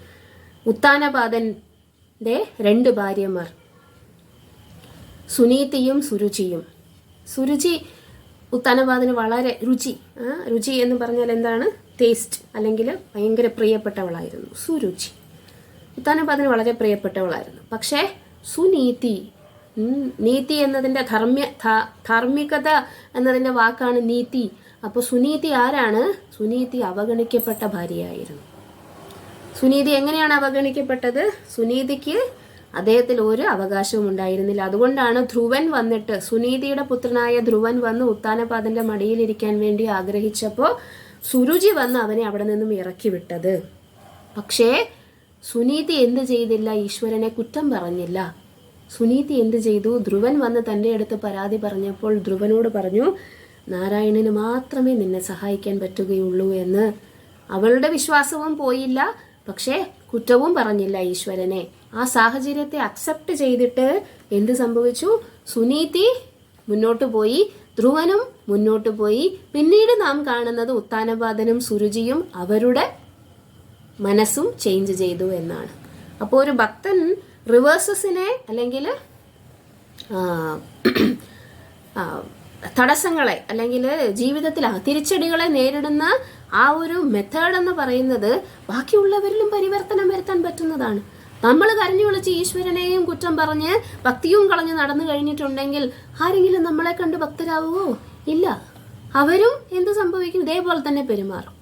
ഉത്താനപാദന്റെ 2 ഭാര്യമാർ, സുനീതിയും സുരുചിയും. സുരുചി ഉത്താനപാദന് വളരെ രുചി എന്ന് പറഞ്ഞാൽ എന്താണ്? ടേസ്റ്റ്, അല്ലെങ്കിൽ ഭയങ്കര പ്രിയപ്പെട്ടവളായിരുന്നു സുരുചി. ഉത്താനപാദന് വളരെ പ്രിയപ്പെട്ടവളായിരുന്നു. പക്ഷേ സുനീതി, നീതി എന്നതിൻ്റെ ധാർമ്മികത എന്നതിൻ്റെ വാക്കാണ് നീതി. അപ്പോൾ സുനീതി ആരാണ്? സുനീതി അവഗണിക്കപ്പെട്ട ഭാര്യയായിരുന്നു. സുനീതി എങ്ങനെയാണ് അവഗണിക്കപ്പെട്ടത്? സുനീതിക്ക് അദ്ദേഹത്തിൽ ഒരു അവകാശവും ഉണ്ടായിരുന്നില്ല. അതുകൊണ്ടാണ് ധ്രുവൻ വന്നിട്ട്, സുനീതിയുടെ പുത്രനായ ധ്രുവൻ വന്ന് ഉത്താനപാദന്റെ മടിയിലിരിക്കാൻ വേണ്ടി ആഗ്രഹിച്ചപ്പോൾ സുരുചി വന്ന് അവനെ അവിടെ നിന്നും ഇറക്കി വിട്ടത്. പക്ഷേ സുനീതി എന്ത് ചെയ്തില്ല? ഈശ്വരനെ കുറ്റം പറഞ്ഞില്ല. സുനീതി എന്ത് ചെയ്തു? ധ്രുവൻ വന്ന് തൻ്റെ അടുത്ത് പരാതി പറഞ്ഞപ്പോൾ ധ്രുവനോട് പറഞ്ഞു, നാരായണന് മാത്രമേ നിന്നെ സഹായിക്കാൻ പറ്റുകയുള്ളൂ എന്ന്. അവളുടെ വിശ്വാസവും പോയില്ല, പക്ഷേ കുറ്റവും പറഞ്ഞില്ല ഈശ്വരനെ. ആ സാഹചര്യത്തെ അക്സെപ്റ്റ് ചെയ്തിട്ട് എന്ത് സംഭവിച്ചു? സുനീതി മുന്നോട്ട് പോയി, ധ്രുവനും മുന്നോട്ട് പോയി. പിന്നീട് നാം കാണുന്നത് ഉത്താനപാദനും സുരുചിയും അവരുടെ മനസ്സും ചേഞ്ച് ചെയ്തു എന്നാണ്. അപ്പോൾ ഒരു ഭക്തൻ റിവേഴ്സസിനെ അല്ലെങ്കിൽ തടസ്സങ്ങളെ അല്ലെങ്കിൽ ജീവിതത്തിൽ തിരിച്ചടികളെ നേരിടുന്ന ആ ഒരു മെത്തേഡ് എന്ന് പറയുന്നത് ബാക്കിയുള്ളവരിലും പരിവർത്തനം വരുത്താൻ പറ്റുന്നതാണ്. നമ്മൾ കരഞ്ഞു വിളിച്ച് ഈശ്വരനെയും കുറ്റം പറഞ്ഞ് ഭക്തിയും കളഞ്ഞ് നടന്നു കഴിഞ്ഞിട്ടുണ്ടെങ്കിൽ ആരെങ്കിലും നമ്മളെ കണ്ട് ഭക്തരാവുമോ? ഇല്ല. അവരും എന്ത് സംഭവിക്കും? ഇതേപോലെ തന്നെ പെരുമാറും.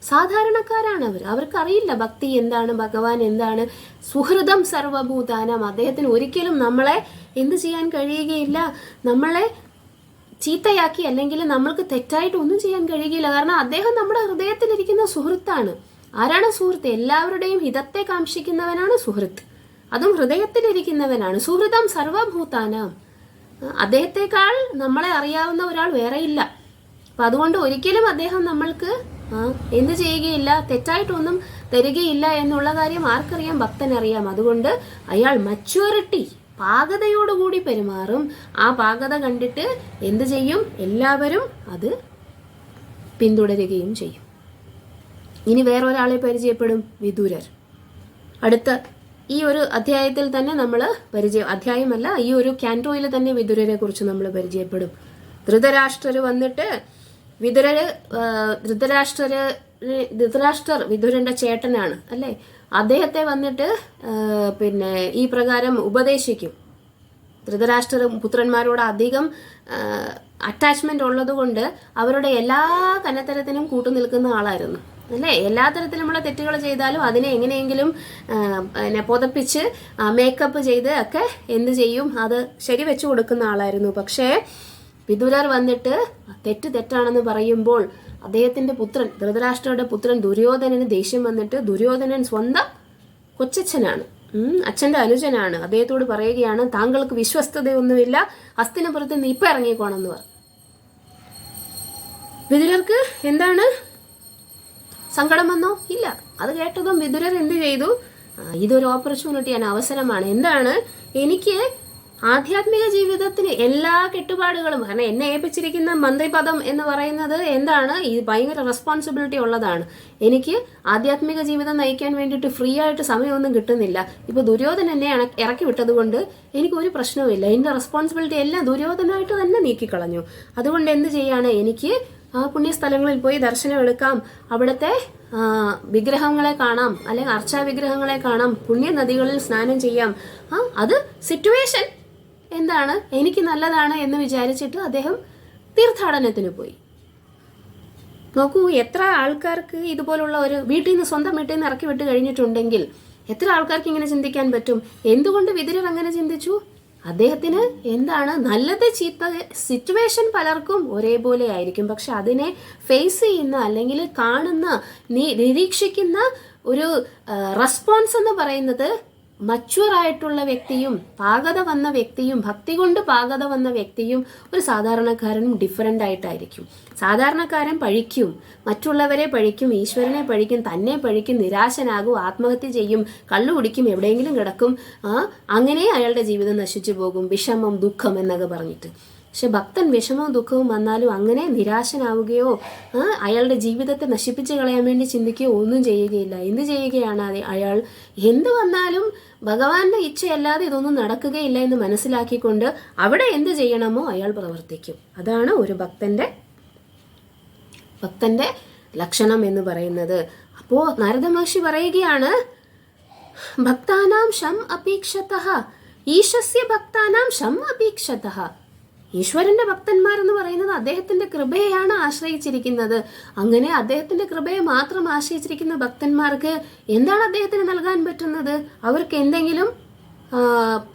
സാധാരണക്കാരാണ് അവർ. അവർക്കറിയില്ല ഭക്തി എന്താണ്, ഭഗവാൻ എന്താണ്. സുഹൃതം സർവഭൂതാനം. അദ്ദേഹത്തിന് ഒരിക്കലും നമ്മളെ എന്ത് ചെയ്യാൻ കഴിയുകയില്ല, നമ്മളെ ചീത്തയാക്കി അല്ലെങ്കിൽ നമ്മൾക്ക് തെറ്റായിട്ട് ഒന്നും ചെയ്യാൻ കഴിയുകയില്ല. കാരണം അദ്ദേഹം നമ്മുടെ ഹൃദയത്തിലിരിക്കുന്ന സുഹൃത്താണ്. ആരാണ് സുഹൃത്ത്? എല്ലാവരുടെയും ഹിതത്തെ കാക്ഷിക്കുന്നവനാണ് സുഹൃത്ത്. അതും ഹൃദയത്തിലിരിക്കുന്നവനാണ്. സുഹൃതം സർവഭൂതാനം. അദ്ദേഹത്തെക്കാൾ നമ്മളെ അറിയാവുന്ന ഒരാൾ വേറെയില്ല. അപ്പം അതുകൊണ്ട് ഒരിക്കലും അദ്ദേഹം നമ്മൾക്ക് എന്ത് ചെയ്യുകയില്ല, തെറ്റായിട്ടൊന്നും തരികയില്ല എന്നുള്ള കാര്യം ആർക്കറിയാം? ഭക്തനറിയാം. അതുകൊണ്ട് അയാൾ മച്യൂരിറ്റി, പാകതയോടുകൂടി പെരുമാറും. ആ പാകത കണ്ടിട്ട് എന്ത് ചെയ്യും? എല്ലാവരും അത് പിന്തുടരുകയും ചെയ്യും. ഇനി വേറൊരാളെ പരിചയപ്പെടും, വിദുരർ. അടുത്ത ഈ ഒരു അധ്യായത്തിൽ തന്നെ നമ്മൾ അധ്യായമല്ല, ഈ ഒരു ക്യാൻറ്റോയിൽ തന്നെ വിദുരരെ കുറിച്ച് നമ്മൾ പരിചയപ്പെടും. ധൃതരാഷ്ട്രർ വന്നിട്ട് ധൃതരാഷ്ട്രർ വിദുരന്റെ ചേട്ടനാണ് അല്ലേ. അദ്ദേഹത്തെ വന്നിട്ട് ഈ പ്രകാരം ഉപദേശിക്കും. ധൃതരാഷ്ട്ര പുത്രന്മാരോട് അധികം അറ്റാച്ച്മെന്റ് ഉള്ളത് കൊണ്ട് അവരുടെ എല്ലാ കനത്തരത്തിനും കൂട്ടുനിൽക്കുന്ന ആളായിരുന്നു അല്ലേ. എല്ലാ തരത്തിലുമുള്ള തെറ്റുകൾ ചെയ്താലും അതിനെ എങ്ങനെയെങ്കിലും പുതപ്പിച്ച് മേക്കപ്പ് ചെയ്ത് ഒക്കെ എന്ത് ചെയ്യും, അത് ശരിവെച്ചു കൊടുക്കുന്ന ആളായിരുന്നു. പക്ഷേ വിദുരർ വന്നിട്ട് തെറ്റാണെന്ന് പറയുമ്പോൾ അദ്ദേഹത്തിന്റെ പുത്രൻ, ധൃതരാഷ്ട്രയുടെ പുത്രൻ ദുര്യോധനന് ദേഷ്യം വന്നിട്ട്, ദുര്യോധനൻ സ്വന്തം കൊച്ചച്ഛനാണ്, അച്ഛന്റെ അനുജനാണ്, അദ്ദേഹത്തോട് പറയുകയാണ്, താങ്കൾക്ക് വിശ്വസ്തതയൊന്നുമില്ല, ഹസ്തിനപുരത്ത് നിന്ന് ഇപ്പം ഇറങ്ങിക്കോണമെന്ന് പറഞ്ഞു. വിദുരർക്ക് എന്താണ് സങ്കടം വന്നോ? ഇല്ല. അത് കേട്ടതും വിദുരർ എന്ത് ചെയ്തു? ഇതൊരു ഓപ്പർച്യൂണിറ്റിയാണ്, അവസരമാണ്. എന്താണ്, എനിക്ക് ആധ്യാത്മിക ജീവിതത്തിന് എല്ലാ കെട്ടുപാടുകളും, കാരണം എന്നെ ഏൽപ്പിച്ചിരിക്കുന്ന മന്ത്രിപദം എന്ന് പറയുന്നത് എന്താണ്, ഈ ഭയങ്കര റെസ്പോൺസിബിലിറ്റി ഉള്ളതാണ്. എനിക്ക് ആധ്യാത്മിക ജീവിതം നയിക്കാൻ വേണ്ടിയിട്ട് ഫ്രീ ആയിട്ട് സമയമൊന്നും കിട്ടുന്നില്ല. ഇപ്പോൾ ദുര്യോധനൻ എന്നെ ഇറക്കി വിട്ടത് കൊണ്ട് എനിക്കൊരു പ്രശ്നവുമില്ല. എൻ്റെ റെസ്പോൺസിബിലിറ്റി എല്ലാം ദുര്യോധനായിട്ട് തന്നെ നീക്കിക്കളഞ്ഞു. അതുകൊണ്ട് എന്ത് ചെയ്യാണ്, എനിക്ക് ആ പുണ്യസ്ഥലങ്ങളിൽ പോയി ദർശനം എടുക്കാം, അവിടുത്തെ വിഗ്രഹങ്ങളെ കാണാം, അല്ലെങ്കിൽ അർച്ചാ വിഗ്രഹങ്ങളെ കാണാം, പുണ്യനദികളിൽ സ്നാനം ചെയ്യാം. അത് സിറ്റുവേഷൻ എന്താണ്, എനിക്ക് നല്ലതാണ് എന്ന് വിചാരിച്ചിട്ട് അദ്ദേഹം തീർത്ഥാടനത്തിന് പോയി. നോക്കൂ, എത്ര ആൾക്കാർക്ക് ഇതുപോലുള്ള ഒരു സ്വന്തം വീട്ടിൽ നിന്ന് ഇറക്കി വിട്ട് കഴിഞ്ഞിട്ടുണ്ടെങ്കിൽ എത്ര ആൾക്കാർക്ക് ഇങ്ങനെ ചിന്തിക്കാൻ പറ്റും? എന്തുകൊണ്ട് വിദുരർ അങ്ങനെ ചിന്തിച്ചു? അദ്ദേഹത്തിന് എന്താണ്, നല്ലത് ചീത്ത സിറ്റുവേഷൻ പലർക്കും ഒരേപോലെ ആയിരിക്കും. പക്ഷെ അതിനെ ഫേസ് ചെയ്യുന്ന അല്ലെങ്കിൽ കാണുന്ന, നിരീക്ഷിക്കുന്ന ഒരു റെസ്പോൺസ് എന്ന് പറയുന്നത് മച്യൂർ ആയിട്ടുള്ള വ്യക്തിയും പാകത വന്ന വ്യക്തിയും ഭക്തി കൊണ്ട് പാകത വന്ന വ്യക്തിയും ഒരു സാധാരണക്കാരനും ഡിഫറൻ്റ് ആയിട്ടായിരിക്കും. സാധാരണക്കാരൻ പഴിക്കും, മറ്റുള്ളവരെ പഴിക്കും, ഈശ്വരനെ പഴിക്കും, തന്നെ പഴിക്കും, നിരാശനാകും, ആത്മഹത്യ ചെയ്യും, കള്ളു കുടിക്കും, എവിടെയെങ്കിലും കിടക്കും. അങ്ങനെ അയാളുടെ ജീവിതം നശിച്ചു പോകും, വിഷമം, ദുഃഖം എന്നൊക്കെ പറഞ്ഞിട്ട്. പക്ഷെ ഭക്തൻ വിഷമവും ദുഃഖവും വന്നാലും അങ്ങനെ നിരാശനാവുകയോ അയാളുടെ ജീവിതത്തെ നശിപ്പിച്ച് കളയാൻ വേണ്ടി ചിന്തിക്കുകയോ ഒന്നും ചെയ്യുകയില്ല. എന്ത് ചെയ്യുകയാണ് അയാൾ? എന്ത് വന്നാലും ഭഗവാന്റെ ഇച്ഛയല്ലാതെ ഇതൊന്നും നടക്കുകയില്ല എന്ന് മനസ്സിലാക്കിക്കൊണ്ട് അവിടെ എന്ത് ചെയ്യണമോ അയാൾ പ്രവർത്തിക്കും. അതാണ് ഒരു ഭക്തന്റെ ലക്ഷണം എന്ന് പറയുന്നത്. അപ്പോൾ നാരദ മഹർഷി പറയുകയാണ്, ഭക്താനാം ശം അപീക്ഷതഃ ഈശസ്യ ഭക്താനാം ശം അപീക്ഷതഃ. ഈശ്വരന്റെ ഭക്തന്മാരെന്ന് പറയുന്നത് അദ്ദേഹത്തിന്റെ കൃപയെയാണ് ആശ്രയിച്ചിരിക്കുന്നത്. അങ്ങനെ അദ്ദേഹത്തിന്റെ കൃപയെ മാത്രം ആശ്രയിച്ചിരിക്കുന്ന ഭക്തന്മാർക്ക് എന്താണ് അദ്ദേഹത്തിന് നൽകാൻ പറ്റുന്നത്? അവർക്ക് എന്തെങ്കിലും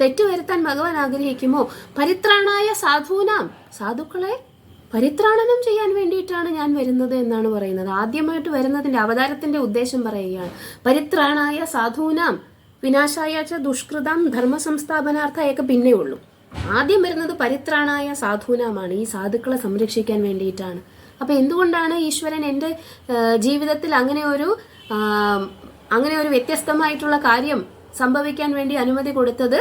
തെറ്റുവരുത്താൻ ഭഗവാൻ ആഗ്രഹിക്കുമോ? പരിത്രാണായ സാധൂനാം, സാധുക്കളെ പരിത്രാണനം ചെയ്യാൻ വേണ്ടിയിട്ടാണ് ഞാൻ വരുന്നത് എന്നാണ് പറയുന്നത്. ആദ്യമായിട്ട് വരുന്നതിന്റെ അവതാരത്തിന്റെ ഉദ്ദേശം പറയുകയാണ്. പരിത്രാണായ സാധൂനാം വിനാശായ ച ദുഷ്കൃതം ധർമ്മ സംസ്ഥാപനാർത്ഥയൊക്കെ പിന്നെ ഉള്ളൂ. ആദ്യം വരുന്നത് പരിത്രാണായ സാധൂനാമാണ്, ഈ സാധുക്കളെ സംരക്ഷിക്കാൻ വേണ്ടിയിട്ടാണ്. അപ്പൊ എന്തുകൊണ്ടാണ് ഈശ്വരൻ എൻ്റെ ജീവിതത്തിൽ അങ്ങനെ ഒരു വ്യത്യസ്തമായിട്ടുള്ള കാര്യം സംഭവിക്കാൻ വേണ്ടി അനുമതി കൊടുത്തത്?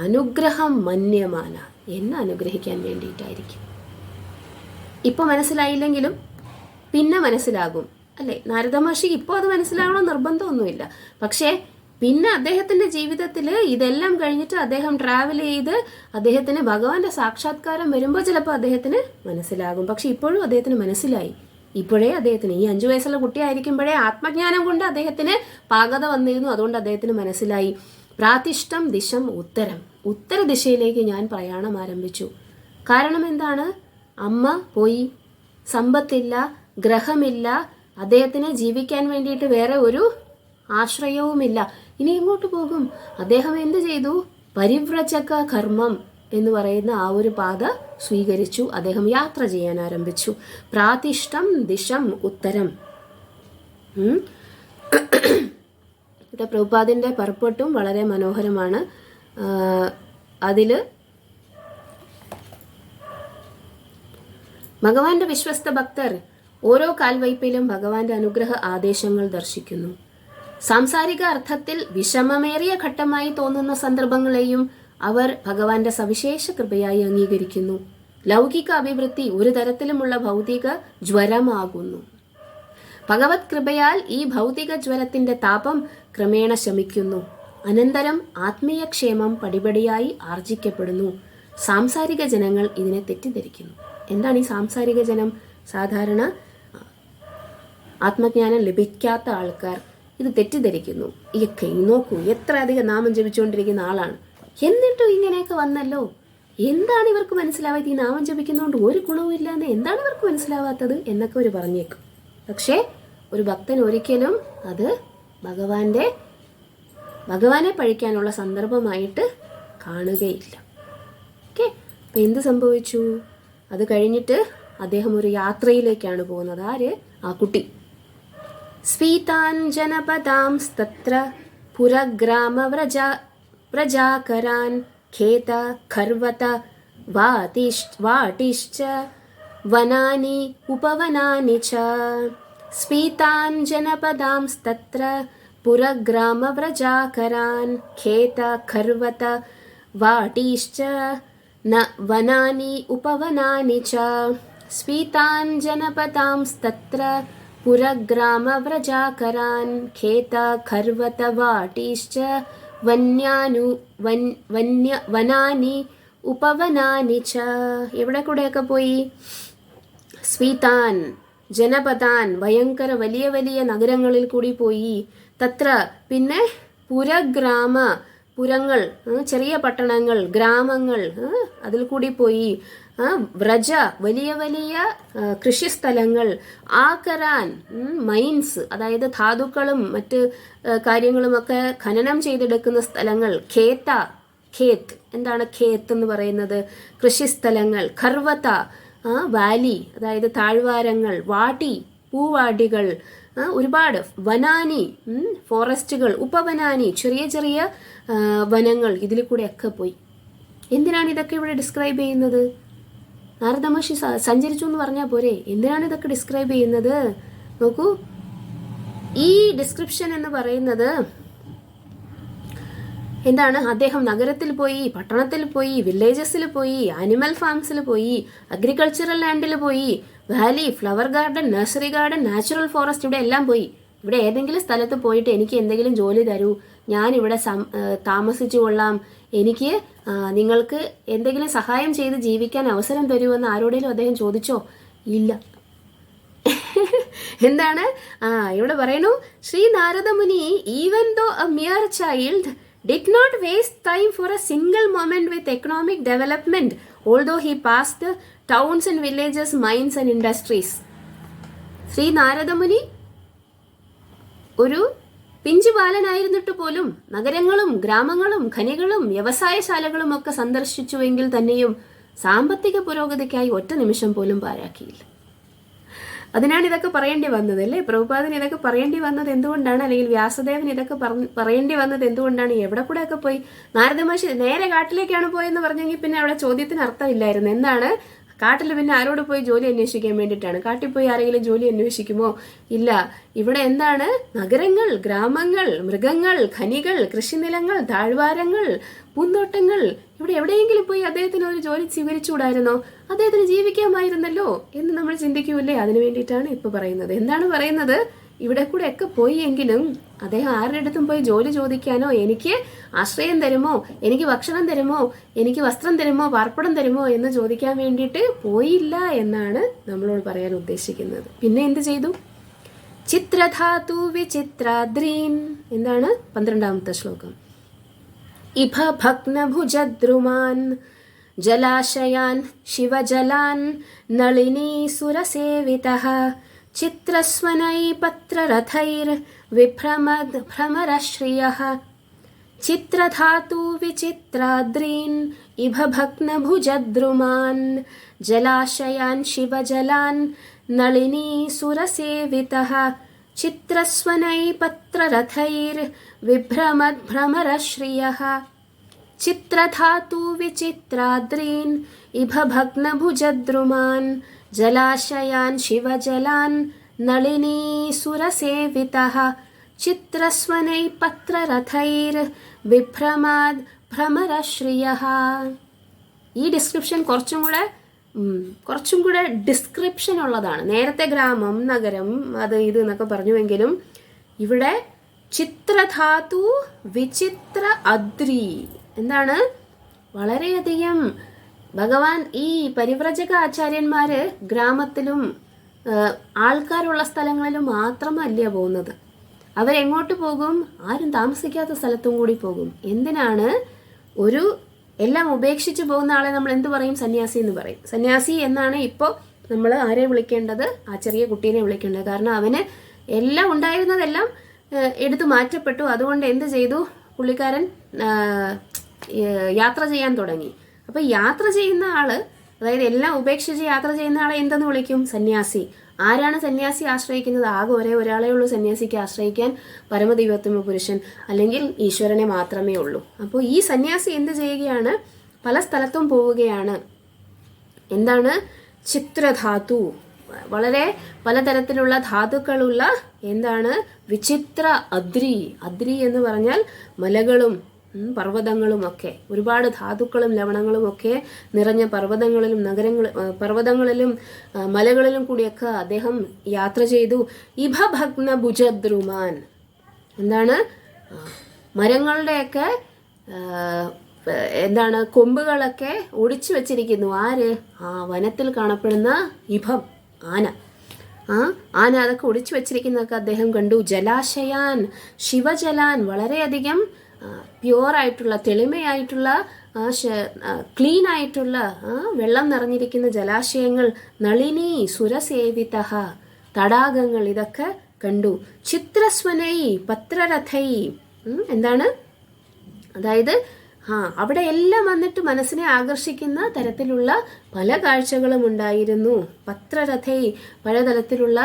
അനുഗ്രഹം മന്യമാന, എന്നെ അനുഗ്രഹിക്കാൻ വേണ്ടിയിട്ടായിരിക്കും. ഇപ്പൊ മനസ്സിലായില്ലെങ്കിലും പിന്നെ മനസ്സിലാകും അല്ലെ? നാരദ മഹർഷിക്ക് ഇപ്പോൾ അത് മനസ്സിലാവണം നിർബന്ധമൊന്നുമില്ല. പക്ഷേ പിന്നെ അദ്ദേഹത്തിന്റെ ജീവിതത്തിൽ ഇതെല്ലാം കഴിഞ്ഞിട്ട് അദ്ദേഹം ട്രാവൽ ചെയ്ത് അദ്ദേഹത്തിന് ഭഗവാന്റെ സാക്ഷാത്കാരം വരുമ്പോൾ ചിലപ്പോൾ അദ്ദേഹത്തിന് മനസ്സിലാകും. പക്ഷെ ഇപ്പോഴും അദ്ദേഹത്തിന് മനസ്സിലായി. ഇപ്പോഴേ അദ്ദേഹത്തിന് ഈ 5 വയസ്സുള്ള കുട്ടിയായിരിക്കുമ്പോഴേ ആത്മജ്ഞാനം കൊണ്ട് അദ്ദേഹത്തിന് പാകത വന്നിരുന്നു. അതുകൊണ്ട് അദ്ദേഹത്തിന് മനസ്സിലായി. പ്രാതിഷ്ഠം ദിശം ഉത്തരം, ഉത്തര ദിശയിലേക്ക് ഞാൻ പ്രയാണം ആരംഭിച്ചു. കാരണം എന്താണ്? അമ്മ പോയി, സമ്പത്തില്ല, ഗ്രഹമില്ല, അദ്ദേഹത്തിന് ജീവിക്കാൻ വേണ്ടിയിട്ട് വേറെ ഒരു ആശ്രയവുമില്ല. ഇനി എങ്ങോട്ട് പോകും? അദ്ദേഹം എന്ത് ചെയ്തു? പരിവ്രജക കർമ്മം എന്ന് പറയുന്ന ആ ഒരു പാത സ്വീകരിച്ചു. അദ്ദേഹം യാത്ര ചെയ്യാൻ ആരംഭിച്ചു. പ്രാതിഷ്ഠം ദിശം ഉത്തരം. ഇവിടെ പ്രഭുപാദിന്റെ പർപ്പട്ടും വളരെ മനോഹരമാണ്. അതില് ഭഗവാന്റെ വിശ്വസ്ത ഭക്തർ ഓരോ കാൽവയ്പിലും ഭഗവാന്റെ അനുഗ്രഹ ആദേശങ്ങൾ ദർശിക്കുന്നു. സാംസാരിക അർത്ഥത്തിൽ വിഷമമേറിയ ഘട്ടമായി തോന്നുന്ന സന്ദർഭങ്ങളെയും അവർ ഭഗവാന്റെ സവിശേഷ കൃപയായി അംഗീകരിക്കുന്നു. ലൗകിക അഭിവൃദ്ധി ഒരു തരത്തിലുമുള്ള ഭൗതിക ജ്വരമാകുന്നു. ഭഗവത് കൃപയാൽ ഈ ഭൗതിക ജ്വരത്തിന്റെ താപം ക്രമേണ ശമിക്കുന്നു. അനന്തരം ആത്മീയ ക്ഷേമം പടിപടിയായി ആർജിക്കപ്പെടുന്നു. സാംസാരിക ജനങ്ങൾ ഇതിനെ തെറ്റിദ്ധരിക്കുന്നു. എന്താണ് ഈ സാംസാരിക ജനം? സാധാരണ ആത്മജ്ഞാനം ലഭിക്കാത്ത ആൾക്കാർ ഇത് തെറ്റിദ്ധരിക്കുന്നു. ഇതൊക്കെ നോക്കൂ, എത്ര അധികം നാമം ജപിച്ചുകൊണ്ടിരിക്കുന്ന ആളാണ്, എന്നിട്ടും ഇങ്ങനെയൊക്കെ വന്നല്ലോ. എന്താണ് ഇവർക്ക് മനസ്സിലാവാത്തത്? ഈ നാമം ജപിക്കുന്നതുകൊണ്ട് ഒരു ഗുണവും ഇല്ലാന്ന് എന്താണ് ഇവർക്ക് മനസ്സിലാവാത്തത് എന്നൊക്കെ അവർ പറഞ്ഞേക്കും. പക്ഷേ ഒരു ഭക്തൻ ഒരിക്കലും അത് ഭഗവാനെ പഴിക്കാനുള്ള സന്ദർഭമായിട്ട് കാണുകയില്ല. ഓക്കെ, അപ്പം എന്ത് സംഭവിച്ചു? അത് കഴിഞ്ഞിട്ട് അദ്ദേഹം ഒരു യാത്രയിലേക്കാണ് പോകുന്നത്. ആര്? ആ കുട്ടി. സ്ഫീതാൻ ജനപദാംസ്തത്ര പുരഗ്രാമവ്രജാകരാൻ ഖേത ഖർവത വാട്ടിശ്ച വനാനി ഉപവനാനി ച. സ്ഫീതാൻ ജനപദാംസ്തത്ര പുരഗ്രാമവ്രജാകരാൻ ഖേത ഖർവത വാട്ടിശ്ച വനാനി ഉപവനാനി ച. സ്ഫീതാൻ ജനപദാംസ്തത്ര പുരഗ്രാമവ്രജാകരാൻ ഖേത ഖർവത വാട്ടിശ്ച വനാനി ഉപവനാനി ച. എവിടെ കൂടെയൊക്കെ പോയി? സ്ഫീതാൻ ജനപദാൻ, ഭയങ്കര വലിയ വലിയ നഗരങ്ങളിൽ കൂടി പോയി. തത്ര, പിന്നെ പുരഗ്രാമ, പുരങ്ങൾ, ചെറിയ പട്ടണങ്ങൾ, ഗ്രാമങ്ങൾ, അതിൽ കൂടി പോയി. വ്രജ, വലിയ വലിയ കൃഷിസ്ഥലങ്ങൾ. ആകരാൻ, മൈൻസ്, അതായത് ധാതുക്കളും മറ്റ് കാര്യങ്ങളുമൊക്കെ ഖനനം ചെയ്തെടുക്കുന്ന സ്ഥലങ്ങൾ. ഖേത്ത്, എന്താണ് ഖേത്ത് എന്ന് പറയുന്നത്? കൃഷിസ്ഥലങ്ങൾ. ഖർവത, വാലി, അതായത് താഴ്വാരങ്ങൾ. വാടി, പൂവാടികൾ, ഒരുപാട്. വനാനി, ഫോറസ്റ്റുകൾ. ഉപവനാനി, ചെറിയ ചെറിയ വനങ്ങൾ. ഇതിൽ കൂടെയൊക്കെ പോയി. എന്തിനാണ് ഇതൊക്കെ ഇവിടെ ഡിസ്ക്രൈബ് ചെയ്യുന്നത്? നാരദ മഹർഷി സഞ്ചരിച്ചു എന്ന് പറഞ്ഞാൽ പോരെ? എന്തിനാണ് ഇതൊക്കെ ഡിസ്ക്രൈബ് ചെയ്യുന്നത്? നോക്കൂ, ഈ ഡിസ്ക്രിപ്ഷൻ എന്ന് പറയുന്നത് എന്താണ്? അദ്ദേഹം നഗരത്തിൽ പോയി, പട്ടണത്തിൽ പോയി, വില്ലേജസിൽ പോയി, ആനിമൽ ഫാംസിൽ പോയി, അഗ്രികൾച്ചറൽ ലാൻഡിൽ പോയി, Valley, flower garden, nursery garden, natural forest, ഇവിടെ എല്ലാം പോയി. ഇവിടെ ഏതെങ്കിലും സ്ഥലത്ത് പോയിട്ട് എനിക്ക് എന്തെങ്കിലും ജോലി തരൂ, ഞാൻ ഇവിടെ താമസിച്ചു കൊള്ളാം, എനിക്ക് നിങ്ങൾക്ക് എന്തെങ്കിലും സഹായം ചെയ്ത് ജീവിക്കാൻ അവസരം തരുമെന്ന് ആരോടെങ്കിലും അദ്ദേഹം ചോദിച്ചോ? ഇല്ല. എന്താണ്? ഇവിടെ പറയുന്നു, Shri Narada Muni even though a mere child did not waste time for a single moment with economic development although he passed towns and villages, mines and industries. Shri Narada Muni ഒരു പിഞ്ചു ബാലനായിരുന്നിട്ട് പോലും നഗരങ്ങളും ഗ്രാമങ്ങളും ഖനികളും വ്യവസായശാലകളും ഒക്കെ സന്ദർശിച്ചുവെങ്കിൽ തന്നെയും സാമ്പത്തിക പുരോഗതിക്കായി ഒറ്റ നിമിഷം പോലും പാഴാക്കിയില്ല. അതിനാണ് ഇതൊക്കെ പറയേണ്ടി വന്നത് അല്ലേ? പ്രഭുപാദന് ഇതൊക്കെ പറയേണ്ടി വന്നത് എന്തുകൊണ്ടാണ്? അല്ലെങ്കിൽ വ്യാസദേവൻ ഇതൊക്കെ പറയേണ്ടി വന്നത് എന്തുകൊണ്ടാണ്? എവിടെ കൂടെ ഒക്കെ പോയി? നാരദ മഹർഷി നേരെ കാട്ടിലേക്കാണ് പോയെന്ന് പറഞ്ഞെങ്കിൽ പിന്നെ അവിടെ ചോദ്യത്തിന് അർത്ഥമില്ലായിരുന്നു. എന്താണ് കാട്ടിൽ പിന്നെ ആരോട് പോയി ജോലി അന്വേഷിക്കാൻ വേണ്ടിയിട്ടാണ്? കാട്ടിൽ പോയി ആരെങ്കിലും ജോലി അന്വേഷിക്കുമോ? ഇല്ല. ഇവിടെ എന്താണ്? നഗരങ്ങൾ, ഗ്രാമങ്ങൾ, മൃഗങ്ങൾ, ഖനികൾ, കൃഷിനിലങ്ങൾ, താഴ്വാരങ്ങൾ, പൂന്തോട്ടങ്ങൾ, ഇവിടെ എവിടെയെങ്കിലും പോയി അദ്ദേഹത്തിന് ഒരു ജോലി സ്വീകരിച്ചുകൂടായിരുന്നോ? അദ്ദേഹത്തിന് ജീവിക്കാമായിരുന്നല്ലോ എന്ന് നമ്മൾ ചിന്തിക്കൂല്ലേ? അതിനു വേണ്ടിയിട്ടാണ് ഇപ്പൊ പറയുന്നത്. എന്താണ് പറയുന്നത്? ഇവിടെ കൂടെ ഒക്കെ പോയി എങ്കിലും അദ്ദേഹം ആരുടെ അടുത്തും പോയി ജോലി ചോദിക്കാനോ, എനിക്ക് ആശ്രയം തരുമോ, എനിക്ക് ഭക്ഷണം തരുമോ, എനിക്ക് വസ്ത്രം തരുമോ, പാർപ്പിടം തരുമോ എന്ന് ചോദിക്കാൻ വേണ്ടിയിട്ട് പോയില്ല എന്നാണ് നമ്മളോട് പറയാൻ ഉദ്ദേശിക്കുന്നത്. പിന്നെ എന്ത് ചെയ്തു? ചിത്രധാതു വിചിത്രാദ്രീൻ. എന്താണ് 12ാമത്തെ ശ്ലോകം? ഇഭ ഭഗ്നഭുജദ്രുമാൻ ജലാശയാൻ ശിവജലാൻ നളിനീ സുരസേവിതഃ ചിത്രസ്വനൈ പത്രരഥൈർ വിഭ്രമദ് ഭ്രമരശ്രിയഃ. ചിത്രധാതു വിചിത്രാദ്രീൻ ഇഭ ഭഗ്നഭുജദ്രുമാൻ ജലാശയാൻ ശിവജലാൻ നളിനീ സുരസേവിതഃ ചിത്രസ്വനൈ പത്രരഥൈർ വിഭ്രമദ് ഭ്രമരശ്രിയഃ. ചിത്രധാതു വിചിത്രാദ്രീൻ ഇഭ ഭഗ്നഭുജദ്രുമാൻ ജലാശയാൻ ശിവജലാൻ നളിനീ സുരസേവിതഃ ചിത്രസ്വനൈ പത്രരഥൈർ വിഭ്രമദ് ഭ്രമരശ്രിയഃ. ഈ ഡിസ്ക്രിപ്ഷൻ കുറച്ചും കൂടെ ഡിസ്ക്രിപ്ഷൻ ഉള്ളതാണ്. നേരത്തെ ഗ്രാമം, നഗരം, അത് ഇത് എന്നൊക്കെ പറഞ്ഞുവെങ്കിലും ഇവിടെ ചിത്രധാതു വിചിത്ര അദ്രി. എന്താണ്? വളരെയധികം ഭഗവാൻ ഈ പരിവ്രജക ആചാര്യന്മാര് ഗ്രാമത്തിലും ആൾക്കാരുള്ള സ്ഥലങ്ങളിലും മാത്രമല്ല പോകുന്നത്. അവരെങ്ങോട്ട് പോകും? ആരും താമസിക്കാത്ത സ്ഥലത്തും കൂടി പോകും. എന്തിനാണ്? ഒരു എല്ലാം ഉപേക്ഷിച്ച് പോകുന്ന ആളെ നമ്മൾ എന്ത് പറയും? സന്യാസി എന്ന് പറയും. സന്യാസി എന്നാണ് ഇപ്പോൾ നമ്മൾ ആരെ വിളിക്കേണ്ടത്? ആ ചെറിയ കുട്ടീനെ വിളിക്കേണ്ടത്. കാരണം അവന് എല്ലാം ഉണ്ടായിരുന്നതെല്ലാം എടുത്തു മാറ്റപ്പെട്ടു. അതുകൊണ്ട് എന്ത് ചെയ്തു? പുള്ളിക്കാരൻ യാത്ര ചെയ്യാൻ തുടങ്ങി. അപ്പൊ യാത്ര ചെയ്യുന്ന ആള്, അതായത് എല്ലാം ഉപേക്ഷിച്ച് യാത്ര ചെയ്യുന്ന ആളെ എന്തെന്ന് വിളിക്കും? സന്യാസി. ആരാണ് സന്യാസി ആശ്രയിക്കുന്നത്? ആകെ ഒരാളേ ഉള്ളൂ സന്യാസിക്ക് ആശ്രയിക്കാൻ, പരമദൈവോത്തമ പുരുഷൻ അല്ലെങ്കിൽ ഈശ്വരനെ മാത്രമേ ഉള്ളൂ. അപ്പോൾ ഈ സന്യാസി എന്ത് ചെയ്യുകയാണ്? പല സ്ഥലത്തും പോവുകയാണ്. എന്താണ്? ചിത്രധാതു, വളരെ പലതരത്തിലുള്ള ധാതുക്കളുള്ള എന്താണ്? വിചിത്ര അദ്രി. അദ്രി എന്ന് പറഞ്ഞാൽ മലകളും പർവ്വതങ്ങളും ഒക്കെ, ഒരുപാട് ധാതുക്കളും ലവണങ്ങളും ഒക്കെ നിറഞ്ഞ പർവ്വതങ്ങളിലും പർവ്വതങ്ങളിലും മലകളിലും കൂടിയൊക്കെ അദ്ദേഹം യാത്ര ചെയ്തു. ഇഭ ഭഗ്ന ഭുജദ്രുമാൻ. എന്താണ്? മരങ്ങളുടെയൊക്കെ എന്താണ് കൊമ്പുകളൊക്കെ ഒടിച്ചു വെച്ചിരിക്കുന്നു. ആര്? വനത്തിൽ കാണപ്പെടുന്ന ഇഭം, ആന. ആന അതൊക്കെ ഒടിച്ചു വെച്ചിരിക്കുന്നതൊക്കെ അദ്ദേഹം കണ്ടു. ജലാശയാൻ ശിവജലാൻ, വളരെയധികം പ്യുവറായിട്ടുള്ള, തെളിമയായിട്ടുള്ള, ക്ലീൻ ആയിട്ടുള്ള വെള്ളം നിറഞ്ഞിരിക്കുന്ന ജലാശയങ്ങൾ, നളിനി സുരസേവിതഃ തടാകങ്ങൾ, ഇതൊക്കെ കണ്ടു. ചിത്രസ്വനൈ പത്രരഥൈ. എന്താണ്? അതായത് അവിടെ എല്ലാം വന്നിട്ട് മനസ്സിനെ ആകർഷിക്കുന്ന തരത്തിലുള്ള പല കാഴ്ചകളും ഉണ്ടായിരുന്നു. പത്രരഥൈ, പലതരത്തിലുള്ള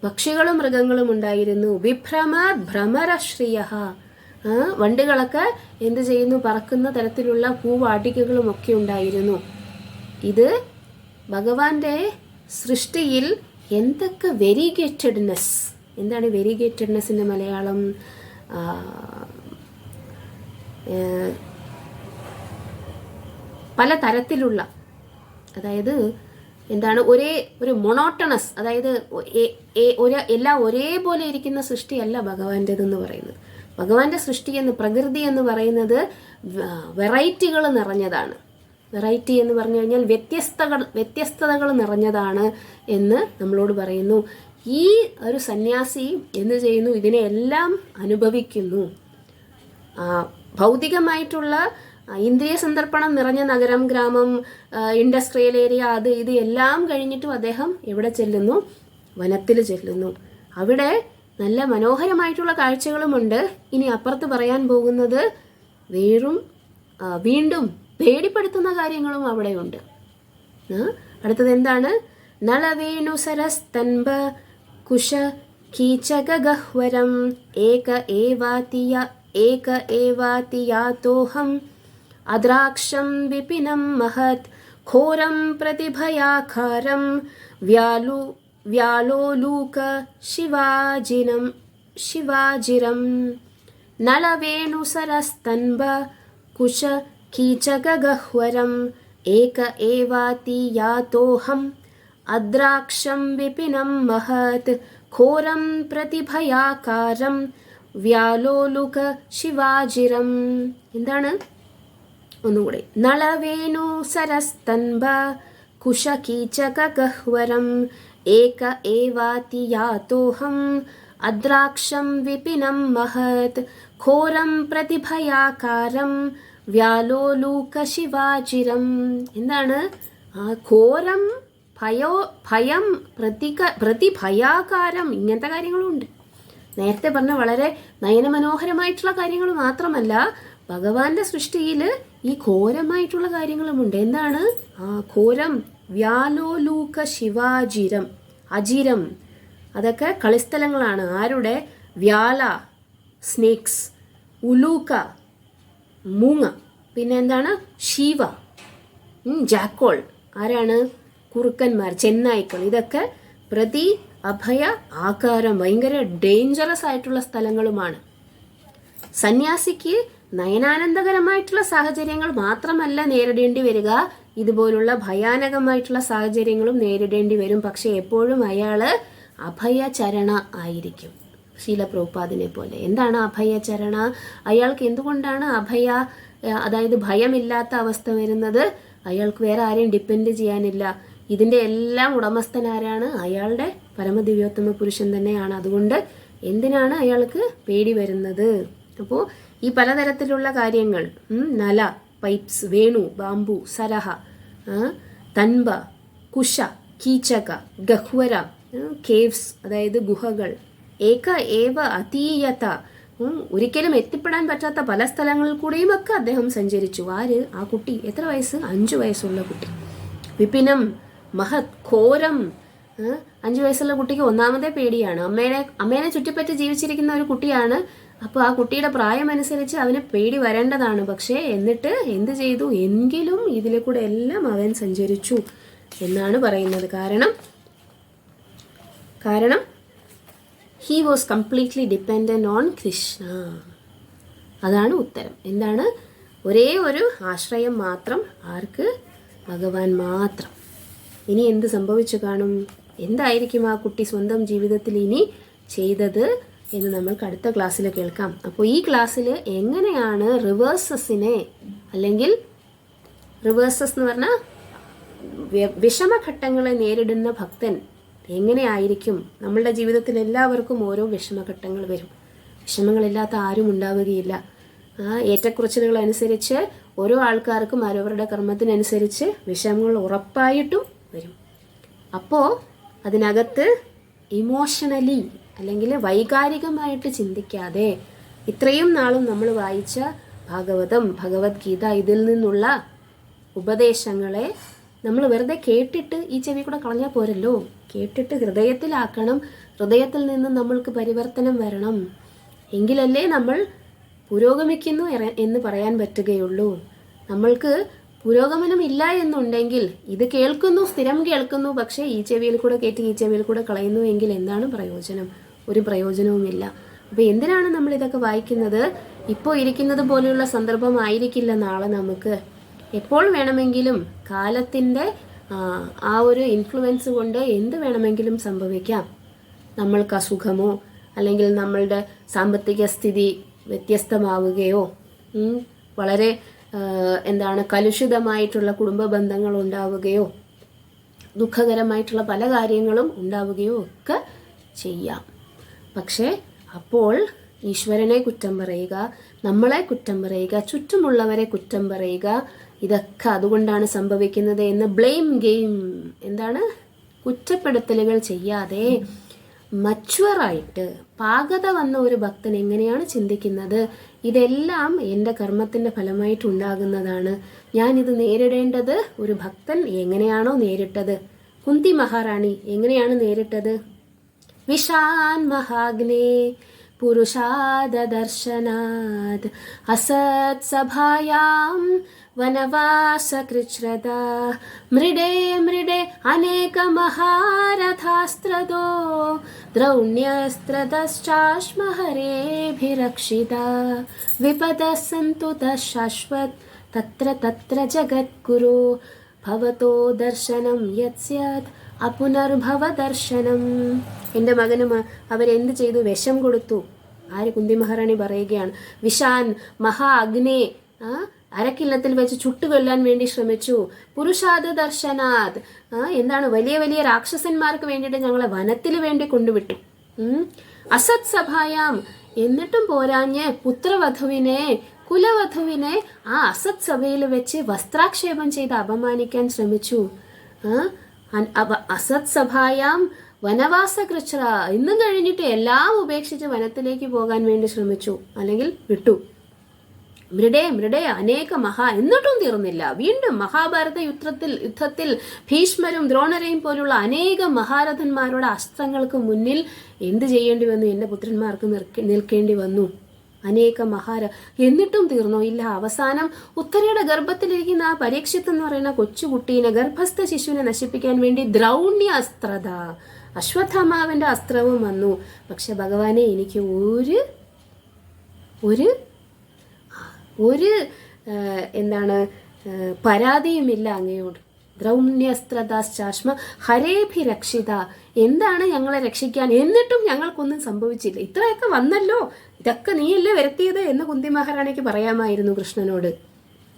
പക്ഷികളും മൃഗങ്ങളും ഉണ്ടായിരുന്നു. വിഭ്രമദ് ഭ്രമരശ്രിയഃ, വണ്ടുകളൊക്കെ എന്ത് ചെയ്യുന്നു? പറക്കുന്ന തരത്തിലുള്ള പൂവാട്ടികകളും ഒക്കെ ഉണ്ടായിരുന്നു. ഇത് ഭഗവാന്റെ സൃഷ്ടിയിൽ എന്തൊക്കെ വെരിഗേറ്റഡ്നെസ്. എന്താണ് വെരിഗേറ്റഡ്നെസ്സിന്റെ മലയാളം? പല തരത്തിലുള്ള, അതായത് എന്താണ്? ഒരു മൊണോട്ടണസ്, അതായത് എല്ലാം ഒരേപോലെ ഇരിക്കുന്ന സൃഷ്ടിയല്ല ഭഗവാന്റേതെന്ന് പറയുന്നത്. ഭഗവാന്റെ സൃഷ്ടി പ്രകൃതി എന്ന് പറയുന്നത് വെറൈറ്റികൾ നിറഞ്ഞതാണ്. വെറൈറ്റി എന്ന് പറഞ്ഞു കഴിഞ്ഞാൽ വ്യത്യസ്തതകൾ നിറഞ്ഞതാണ് എന്ന് നമ്മളോട് പറയുന്നു. ഈ ഒരു സന്യാസി എന്ത് ചെയ്യുന്നു? ഇതിനെല്ലാം അനുഭവിക്കുന്നു. ഭൗതികമായിട്ടുള്ള ഇന്ദ്രിയ സന്ദർപ്പണം നിറഞ്ഞ നഗരം, ഗ്രാമം, ഇൻഡസ്ട്രിയൽ ഏരിയ, അത് ഇത് എല്ലാം കഴിഞ്ഞിട്ടും അദ്ദേഹം എവിടെ ചെല്ലുന്നു? വനത്തിൽ ചെല്ലുന്നു. അവിടെ നല്ല മനോഹരമായിട്ടുള്ള കാഴ്ചകളുമുണ്ട്. ഇനി അപ്പുറത്ത് പറയാൻ പോകുന്നത് വീണ്ടും പേടിപ്പെടുത്തുന്ന കാര്യങ്ങളും അവിടെയുണ്ട്. അടുത്തത് എന്താണ്? നളവേണു സരസ്തൻബ കുശ കീചക ഗഹ്വരം ഏക ഏവാതിയാതോഹം അദ്രാക്ഷം വിപിനം മഹത് ഘോരം പ്രതിഭയാകാരം വ്യാലോലൂക ശിവാജിരം നളവേണു സരസ്തൻബ കുശ കീചക ഗഹ്വരം ഏക ഏവാതിയാതോഹം അദ്രാക്ഷം വിപിനം മഹത് ഘോരം പ്രതിഭയാകാരം വ്യാലോലുക ശിവാജിരം. എന്താണ്? ഒന്നുകൂടെ. നളവേണു സരസ്തൻബ കുശ കീചക ഗഹ്വരം ഏക ഏവാതിയാതോഹം അദ്രാക്ഷം വിപിനം മഹത് ഘോരം പ്രതിഭയാകാരം വ്യാലോലൂക ശിവാജിരം. എന്താണ്? ഘോരം, ഭയം, പ്രതിഭയാകാരം, ഇങ്ങനത്തെ കാര്യങ്ങളുണ്ട്. നേരത്തെ പറഞ്ഞ വളരെ നയനമനോഹരമായിട്ടുള്ള കാര്യങ്ങൾ മാത്രമല്ല, ഭഗവാന്റെ സൃഷ്ടിയിൽ ഈ ഘോരമായിട്ടുള്ള കാര്യങ്ങളുമുണ്ട്. എന്താണ്? ഘോരം, വ്യാലോലൂക ശിവാജിരം, അജിരം, അതൊക്കെ കളിസ്ഥലങ്ങളാണ്. ആരുടെ? വ്യാല, സ്നേക്സ്, ഉലൂക്ക, മൂങ്ങ, പിന്നെ എന്താണ്? ശിവ, ജാക്കോൾ, ആരാണ്? കുറുക്കന്മാർ, ചെന്നായ്ക്കൾ. ഇതൊക്കെ പ്രതി അഭയ ആകാരം, ഭയങ്കര ഡേഞ്ചറസ് ആയിട്ടുള്ള സ്ഥലങ്ങളുമാണ്. സന്യാസിക്ക് നയനാനന്ദകരമായിട്ടുള്ള സാഹചര്യങ്ങൾ മാത്രമല്ല നേരിടേണ്ടി വരിക, ഇതുപോലുള്ള ഭയാനകമായിട്ടുള്ള സാഹചര്യങ്ങളും നേരിടേണ്ടി വരും. പക്ഷെ എപ്പോഴും അയാള് അഭയചരണ ആയിരിക്കും, ശീല പ്രഭുപാദിനെ പോലെ. എന്താണ് അഭയചരണ? അയാൾക്ക് എന്തുകൊണ്ടാണ് അതായത് ഭയമില്ലാത്ത അവസ്ഥ വരുന്നത്? അയാൾക്ക് വേറെ ആരെയും ഡിപ്പെൻഡ് ചെയ്യാനില്ല. ഇതിൻ്റെ എല്ലാം ഉടമസ്ഥൻ ആരാണ്? അയാളുടെ പരമദിവ്യോത്തമ പുരുഷൻ തന്നെയാണ്. അതുകൊണ്ട് എന്തിനാണ് അയാൾക്ക് പേടി വരുന്നത്? അപ്പോൾ ഈ പലതരത്തിലുള്ള കാര്യങ്ങൾ, നല, പൈപ്സ്, വേണു, ബാംബു, സരഹ, തൻബ, കുശ, കീചക, ഗഹ്വര, കേവ്സ്, അതായത് ഗുഹകൾ, ഏക ഏവ അതീയത, ഒരിക്കലും എത്തിപ്പെടാൻ പറ്റാത്ത പല സ്ഥലങ്ങളിൽ കൂടെയും ഒക്കെ അദ്ദേഹം സഞ്ചരിച്ചു. ആര്? ആ കുട്ടി. എത്ര വയസ്സ്? 5 വയസ്സുള്ള കുട്ടി. വിപിനം മഹത് ഘോരം, 5 വയസ്സുള്ള കുട്ടിക്ക് ഒന്നാമതേ പേടിയാണ്. അമ്മേനെ ചുറ്റിപ്പറ്റി ജീവിച്ചിരിക്കുന്ന ഒരു കുട്ടിയാണ്. അപ്പോൾ ആ കുട്ടിയുടെ പ്രായം അനുസരിച്ച് അവന് പേടി വരേണ്ടതാണ്. പക്ഷേ എന്നിട്ട് എന്ത് ചെയ്തു? എങ്കിലും ഇതിലെ കൂടെ എല്ലാം അവൻ സഞ്ചരിച്ചു എന്നാണ് പറയുന്നത്. കാരണം he was completely dependent on Krishna. അതാണ് ഉത്തരം. എന്താണ്? ഒരേ ഒരു ആശ്രയം മാത്രം. ആർക്ക്? ഭഗവാൻ മാത്രം. ഇനി എന്ത് സംഭവിച്ചു കാണും? എന്തായിരിക്കും ആ കുട്ടി സ്വന്തം ജീവിതത്തിൽ ഇനി ചെയ്തത് എന്ന് നമ്മൾക്ക് അടുത്ത ക്ലാസ്സിൽ കേൾക്കാം. അപ്പോൾ ഈ ക്ലാസ്സിൽ എങ്ങനെയാണ് റിവേഴ്സസിനെ, അല്ലെങ്കിൽ റിവേഴ്സസ് എന്ന് പറഞ്ഞാൽ വിഷമഘട്ടങ്ങളെ നേരിടുന്ന ഭക്തൻ എങ്ങനെയായിരിക്കും? നമ്മളുടെ ജീവിതത്തിൽ എല്ലാവർക്കും ഓരോ വിഷമഘട്ടങ്ങൾ വരും. വിഷമങ്ങളില്ലാത്ത ആരും ഉണ്ടാവുകയില്ല. ഏറ്റക്കുറച്ചിലുകൾ അനുസരിച്ച് ഓരോ ആൾക്കാർക്കും അവരവരുടെ കർമ്മത്തിനനുസരിച്ച് വിഷമങ്ങൾ ഉറപ്പായിട്ടും വരും. അപ്പോൾ അതിനകത്ത് ഇമോഷണലി, അല്ലെങ്കിൽ വൈകാരികമായിട്ട് ചിന്തിക്കാതെ, ഇത്രയും നാളും നമ്മൾ വായിച്ച ഭാഗവതം, ഭഗവത്ഗീത, ഇതിൽ നിന്നുള്ള ഉപദേശങ്ങളെ നമ്മൾ വെറുതെ കേട്ടിട്ട് ഈ ചെവി കൂടെ കളഞ്ഞാൽ പോരല്ലോ. കേട്ടിട്ട് ഹൃദയത്തിലാക്കണം. ഹൃദയത്തിൽ നിന്ന് നമ്മൾക്ക് പരിവർത്തനം വരണം. എങ്കിലല്ലേ നമ്മൾ പുരോഗമിക്കുന്നു എന്ന് പറയാൻ പറ്റുകയുള്ളൂ. നമ്മൾക്ക് പുരോഗമനം ഇല്ല എന്നുണ്ടെങ്കിൽ, ഇത് കേൾക്കുന്നു, സ്ഥിരം കേൾക്കുന്നു, പക്ഷേ ഈ ചെവിയിൽ കൂടെ കേട്ട് ഈ ചെവിയിൽ കൂടെ കളയുന്നു എങ്കിൽ എന്താണ് പ്രയോജനം? ഒരു പ്രയോജനവുമില്ല. അപ്പോൾ എന്തിനാണ് നമ്മൾ ഇതൊക്കെ വായിക്കുന്നത്? ഇപ്പോൾ ഇരിക്കുന്നത് പോലെയുള്ള സന്ദർഭമായിരിക്കില്ല നാളെ നമുക്ക്. എപ്പോൾ വേണമെങ്കിലും കാലത്തിൻ്റെ ആ ഒരു ഇൻഫ്ലുവൻസ് കൊണ്ട് എന്ത് വേണമെങ്കിലും സംഭവിക്കാം. നമ്മൾക്ക് അസുഖമോ, അല്ലെങ്കിൽ നമ്മളുടെ സാമ്പത്തിക സ്ഥിതി വ്യത്യസ്തമാവുകയോ, വളരെ കലുഷിതമായിട്ടുള്ള കുടുംബ ബന്ധങ്ങൾ ഉണ്ടാവുകയോ, ദുഃഖകരമായിട്ടുള്ള പല കാര്യങ്ങളും ഉണ്ടാവുകയോ ഒക്കെ ചെയ്യാം. പക്ഷേ അപ്പോൾ ഈശ്വരനെ കുറ്റം പറയുക, നമ്മളെ കുറ്റം പറയുക, ചുറ്റുമുള്ളവരെ കുറ്റം പറയുക, ഇതൊക്കെ അതുകൊണ്ടാണ് സംഭവിക്കുന്നത് എന്ന് ബ്ലെയിം ഗെയിം, എന്താണ്, കുറ്റപ്പെടുത്തലുകൾ ചെയ്യാതെ മച്വറായിട്ട് പാകത വന്ന ഒരു ഭക്തൻ എങ്ങനെയാണ് ചിന്തിക്കുന്നത്, ഇതെല്ലാം എൻ്റെ കർമ്മത്തിൻ്റെ ഫലമായിട്ടുണ്ടാകുന്നതാണ്, ഞാനിത് നേരിടേണ്ടത് ഒരു ഭക്തൻ എങ്ങനെയാണോ നേരിട്ടത്. കുന്തി മഹാറാണി എങ്ങനെയാണ് നേരിട്ടത്? വിഷാൻ മഹാഗ്നേ പുരുഷാദർശനാത് അസത് സഭായാം വനവാസകൃച്ഛ്രത മൃഡേ മൃഡേ അനേക മഹാരഥാസ്ത്രദോ ദ്രൗണ്യസ്ത്രദശ്ചാശ്മഹരേഭിരക്ഷിത വിപദഃ സന്തു ശാശ്വത് തത്ര തത്ര ജഗദ്ഗുരു ഭവതോ ദർശനം യത്സ്യാത് അപുനർഭവ ദർശനം. എൻ്റെ മകനും അവരെന്ത് ചെയ്തു? വിഷം കൊടുത്തു. ആര്? കുന്തി മഹാറാണി പറയുകയാണ്. വിഷാൻ മഹാ അഗ്നേ, അരക്കില്ലത്തിൽ വെച്ച് ചുട്ടുകൊല്ലാൻ വേണ്ടി ശ്രമിച്ചു. പുരുഷാദ ദർശനാത്, എന്താണ്, വലിയ വലിയ രാക്ഷസന്മാർക്ക് വേണ്ടിയിട്ട് ഞങ്ങളെ വനത്തിൽ വേണ്ടി കൊണ്ടുവിട്ടു. അസത് സഭായാം, എന്നിട്ടും പോരാഞ്ഞ് പുത്രവധുവിനെ, കുലവധുവിനെ ആ അസത് സഭയിൽ വെച്ച് വസ്ത്രാക്ഷേപം ചെയ്ത് അപമാനിക്കാൻ ശ്രമിച്ചു. അസത് സഭായാം വനവാസകൃച്ഛ്ര, ഇന്നും കഴിഞ്ഞിട്ട് എല്ലാം ഉപേക്ഷിച്ച് വനത്തിലേക്ക് പോകാൻ വേണ്ടി ശ്രമിച്ചു, അല്ലെങ്കിൽ വിട്ടു. മൃഡേ മൃഡേ അനേക എന്നിട്ടും തീർന്നില്ല. വീണ്ടും മഹാഭാരത യുദ്ധത്തിൽ ഭീഷ്മരും ദ്രോണരെയും പോലുള്ള അനേകം മഹാരഥന്മാരുടെ അസ്ത്രങ്ങൾക്ക് മുന്നിൽ എന്ത് ചെയ്യേണ്ടി വന്നു? എൻ്റെ പുത്രന്മാർക്ക് നിൽക്കേണ്ടി വന്നു. അനേക എന്നിട്ടും തീർന്നോ? ഇല്ല. അവസാനം ഉത്തരയുടെ ഗർഭത്തിലിരിക്കുന്ന ആ പരീക്ഷിത്ത് എന്ന് പറയുന്ന കൊച്ചുകുട്ടീനെ, ഗർഭസ്ഥ ശിശുവിനെ നശിപ്പിക്കാൻ വേണ്ടി ദ്രൗണ്യ അസ്ത്രത, അശ്വത്ഥമാവിൻ്റെ അസ്ത്രവും വന്നു. പക്ഷെ ഭഗവാനെ, എനിക്ക് ഒരു എന്താണ് പരാതിയുമില്ല അങ്ങയോട്. ദ്രൗണ്യസ്ത്രദാശ്ചാശ്മ ഹരേഭിരക്ഷിത, എന്താണ് ഞങ്ങളെ രക്ഷിക്കാൻ, എന്നിട്ടും ഞങ്ങൾക്കൊന്നും സംഭവിച്ചില്ല. ഇത്രയൊക്കെ വന്നല്ലോ, ഇതൊക്കെ നീയല്ലേ വരുത്തിയത് എന്ന് കുന്തി മഹാറാണിക്ക് പറയാമായിരുന്നു കൃഷ്ണനോട്.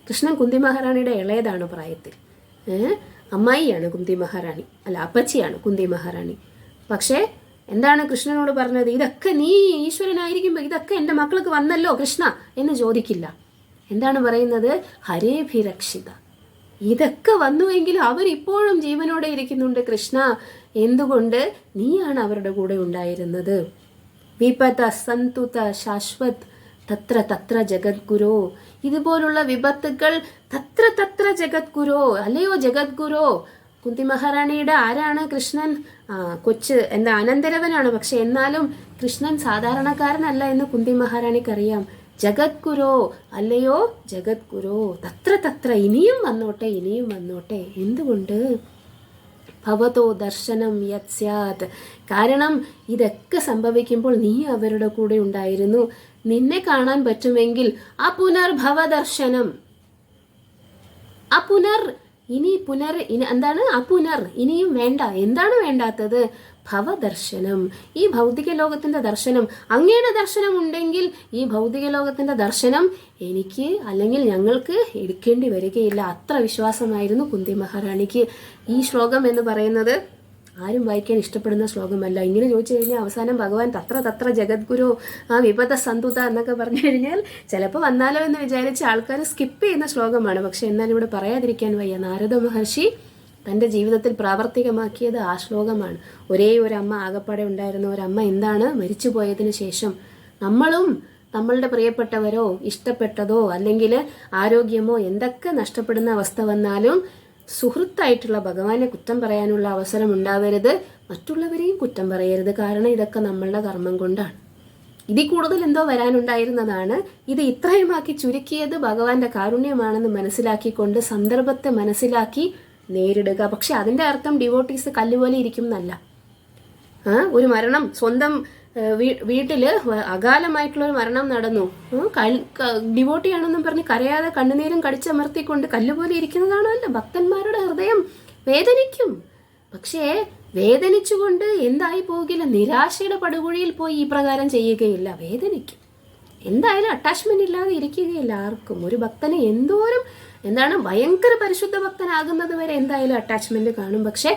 കൃഷ്ണൻ കുന്തി മഹാറാണിയുടെ ഇളയതാണ് പ്രായത്തിൽ. അമ്മായിയാണ് കുന്തി മഹാറാണി, അല്ല അപ്പച്ചിയാണ് കുന്തി മഹാറാണി. പക്ഷേ എന്താണ് കൃഷ്ണനോട് പറഞ്ഞത്? ഇതൊക്കെ നീ ഈശ്വരനായിരിക്കുമ്പോൾ ഇതൊക്കെ എൻ്റെ മക്കൾക്ക് വന്നല്ലോ കൃഷ്ണ എന്ന് ചോദിക്കില്ല. എന്താണ് പറയുന്നത്? ഹരേഭിരക്ഷിത, ഇതൊക്കെ വന്നുവെങ്കിലും അവരിപ്പോഴും ജീവനോടെ ഇരിക്കുന്നുണ്ട് കൃഷ്ണ, എന്തുകൊണ്ട്? നീയാണ് അവരുടെ കൂടെ ഉണ്ടായിരുന്നത്. വിപത സന്തുത ശാശ്വത് തത്ര തത്ര ജഗദ്ഗുരോ, ഇതുപോലുള്ള വിപത്തുകൾ തത്ര തത്ര ജഗദ്ഗുരോ, അല്ലയോ ജഗദ്ഗുരോ. കുന്തി മഹാറാണിയുടെ ആരാണ് കൃഷ്ണൻ? കൊച്ച് അനന്തരവനാണ്. പക്ഷെ എന്നാലും കൃഷ്ണൻ സാധാരണക്കാരനല്ല എന്ന് കുന്തി മഹാറാണിക്കറിയാം. ജഗദ്ഗുരോ, അല്ലയോ ജഗദ്ഗുരോ, തത്ര തത്ര, ഇനിയും വന്നോട്ടെ, ഇനിയും വന്നോട്ടെ. എന്തുകൊണ്ട്? ഭവതോ ദർശനം യത്സ്യാത്, കാരണം ഇതൊക്കെ സംഭവിക്കുമ്പോൾ നീ അവരുടെ കൂടെ ഉണ്ടായിരുന്നു. നിന്നെ കാണാൻ പറ്റുമെങ്കിൽ അപുനർഭവ ദർശനം. എന്താണ് അപുനർ? ഇനിയും വേണ്ട. എന്താണ് വേണ്ടാത്തത്? ഭവദർശനം, ഈ ഭൗതിക ലോകത്തിന്റെ ദർശനം. അങ്ങയുടെ ദർശനം ഉണ്ടെങ്കിൽ ഈ ഭൗതിക ലോകത്തിന്റെ ദർശനം എനിക്ക്, അല്ലെങ്കിൽ ഞങ്ങൾക്ക് എടുക്കേണ്ടി വരികയില്ല. അത്ര വിശ്വാസമായിരുന്നു കുന്തി മഹാറാണിക്ക്. ഈ ശ്ലോകം എന്ന് പറയുന്നത് ആരും വായിക്കാൻ ഇഷ്ടപ്പെടുന്ന ശ്ലോകമല്ല. ഇങ്ങനെ ചോദിച്ചു കഴിഞ്ഞാൽ അവസാനം ഭഗവാൻ തത്ര തത്ര ജഗദ്ഗുരു വിപത സന്തുത എന്നൊക്കെ പറഞ്ഞു കഴിഞ്ഞാൽ ചിലപ്പോൾ വന്നാലോ എന്ന് വിചാരിച്ച് ആൾക്കാർ സ്കിപ്പ് ചെയ്യുന്ന ശ്ലോകമാണ്. പക്ഷെ എന്നാൽ ഇവിടെ പറയാതിരിക്കാൻ വയ്യ. നാരദ മഹർഷി തൻ്റെ ജീവിതത്തിൽ പ്രാവർത്തികമാക്കിയത് ആ ശ്ലോകമാണ്. ഒരേ ഒരു അമ്മ ആകപ്പാടെ ഉണ്ടായിരുന്ന ഒരമ്മ എന്താണ് മരിച്ചു പോയതിനു ശേഷം നമ്മളും നമ്മളുടെ പ്രിയപ്പെട്ടവരോ ഇഷ്ടപ്പെട്ടതോ അല്ലെങ്കിൽ ആരോഗ്യമോ എന്തൊക്കെ നഷ്ടപ്പെടുന്ന അവസ്ഥ വന്നാലും സുഹൃത്തായിട്ടുള്ള ഭഗവാനെ കുറ്റം പറയാനുള്ള അവസരം ഉണ്ടാവരുത്, മറ്റുള്ളവരെയും കുറ്റം പറയരുത്. കാരണം ഇതൊക്കെ നമ്മളുടെ കർമ്മം കൊണ്ടാണ്. ഇതിൽ കൂടുതൽ എന്തോ വരാനുണ്ടായിരുന്നതാണ്. ഇത് ഇത്രയുമാക്കി ചുരുക്കിയത് ഭഗവാന്റെ കാരുണ്യമാണെന്ന് മനസ്സിലാക്കിക്കൊണ്ട് സന്ദർഭത്തെ മനസ്സിലാക്കി നേരിടുക. പക്ഷെ അതിൻ്റെ അർത്ഥം ഡിവോട്ടീസ് കല്ലുപോലെ ഇരിക്കും എന്നല്ല. ഒരു മരണം സ്വന്തം വീട്ടില് അകാലമായിട്ടുള്ള ഒരു മരണം നടന്നു, ഡിവോട്ടിയാണെന്നും പറഞ്ഞ് കരയാതെ കണ്ണുനീരും കടിച്ചമർത്തിക്കൊണ്ട് കല്ലുപോലെ ഇരിക്കുന്നതാണല്ലോ. ഭക്തന്മാരുടെ ഹൃദയം വേദനിക്കും. പക്ഷേ വേദനിച്ചുകൊണ്ട് എന്തായി പോകില്ല, നിരാശയുടെ പടുകുഴിയിൽ പോയി ഈ പ്രകാരം ചെയ്യുകയില്ല. വേദനിക്കും. എന്തായാലും അറ്റാച്ച്മെന്റ് ഇല്ലാതെ ഇരിക്കുകയില്ല ആർക്കും. ഒരു ഭക്തനെ എന്തോരം ഭയങ്കര പരിശുദ്ധ ഭക്തനാകുന്നത് വരെ എന്തായാലും അറ്റാച്ച്മെന്റ് കാണും. പക്ഷെ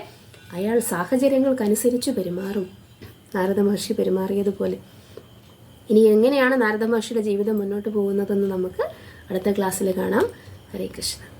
അയാൾ സാഹചര്യങ്ങൾക്കനുസരിച്ച് പെരുമാറും, നാരദ മഹർഷി പെരുമാറിയതുപോലെ. ഇനി എങ്ങനെയാണ് നാരദ മഹർഷിയുടെ ജീവിതം മുന്നോട്ട് പോകുന്നതെന്ന് നമുക്ക് അടുത്ത ക്ലാസ്സിൽ കാണാം. ഹരേ കൃഷ്ണ.